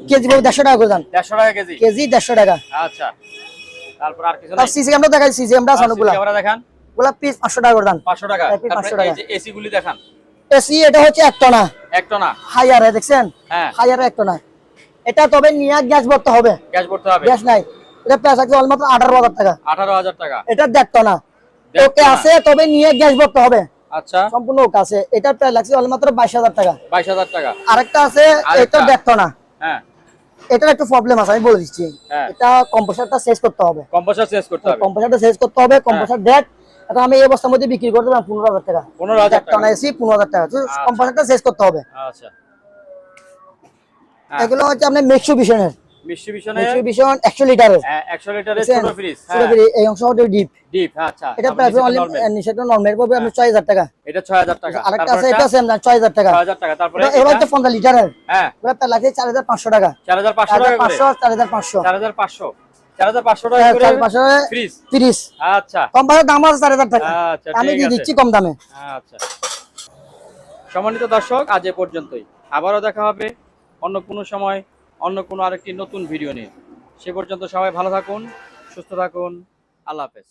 কেজি বলবো 150 টাকা করে দাম। 150 টাকা কেজি। কেজি 150 টাকা। আচ্ছা। তারপর আর কিছু তার নাই? সিসি ক্যামেরা দেখাই, সিসি ক্যামেরা আছে অনেকগুলো। ক্যামেরা দেখান। ওগুলা পিস 500 টাকা করে দাম। 500 টাকা। পিস 500 তারপরে টাকা। এই যে এসি গুলি দেখান। এসি এটা হচ্ছে 1 টনা। 1 টনা। হাইয়ারে দেখছেন? হ্যাঁ। হাইয়ারে 1 টনা। এটা তবে নিয়ে গ্যাস ভরতে হবে। গ্যাস ভরতে হবে। গ্যাস নাই। এটা প্রাইস আছে মাত্র 18000 টাকা। 18000 টাকা। এটা 1.5 টনা। 1.5 ওকে টনা। আছে, তবে নিয়ে গ্যাস ভরতে হবে। আচ্ছা। সম্পূর্ণ ওকে আছে। এটা প্রাইস লাগছে মাত্র 22000 টাকা। 22000 টাকা। আরেকটা আছে, এটা 1.5 টনা। হ্যাঁ। এটার একটু প্রবলেম আছে, আমি বলে দিচ্ছি। হ্যাঁ। এটা কম্প্রেসারটা চেঞ্জ করতে হবে। কম্প্রেসার চেঞ্জ করতে হবে। কম্প্রেসারটা চেঞ্জ করতে হবে, কম্প্রেসার ডেট। এটা আমি এই অবস্থার মধ্যে বিক্রি করতে পারবো 15000 টাকা। 15000 1 টনা এসি 15000 টাকা। কম্প্রেসারটা চেঞ্জ করতে হবে। আচ্ছা। এগুলো হচ্ছে আপনার মিটসুবিশনের। মিটসুবিশনের 100 লিটারের। 100 লিটারের ছোট ফ্রিজ। ছোট ফ্রিজ, এই অংশ হচ্ছে ডিপ। ডিপ, আচ্ছা। এটা প্রাইস অনলি নিচেটা নরমাল পড়বে আপনি 6000 টাকা। এটা 6000 টাকা। আরেকটা আছে, এটা সেম দাম 6000 টাকা। 6000 টাকা। তারপরে এটা হচ্ছে 50 লিটারের। হ্যাঁ। এটা প্রাইস লাগছে 4500 টাকা। 4500 টাকা করে। 4500 4500 4500 টাকা করে 4500 ফ্রিজ। ফ্রিজ। আচ্ছা। কম্পারের দাম আছে 4000 টাকা। আচ্ছা, আমি ঠিক দিয়ে আছে। দিচ্ছি কম দামে। আচ্ছা। সম্মানিত দর্শক, আজ এ পর্যন্তই। আবারও দেখা হবে অন্য কোনো সময়, অন্য কোনো আরেকটি নতুন ভিডিও নিয়ে। সে পর্যন্ত সবাই ভালো থাকুন, সুস্থ থাকুন। আল্লাহ হাফেজ।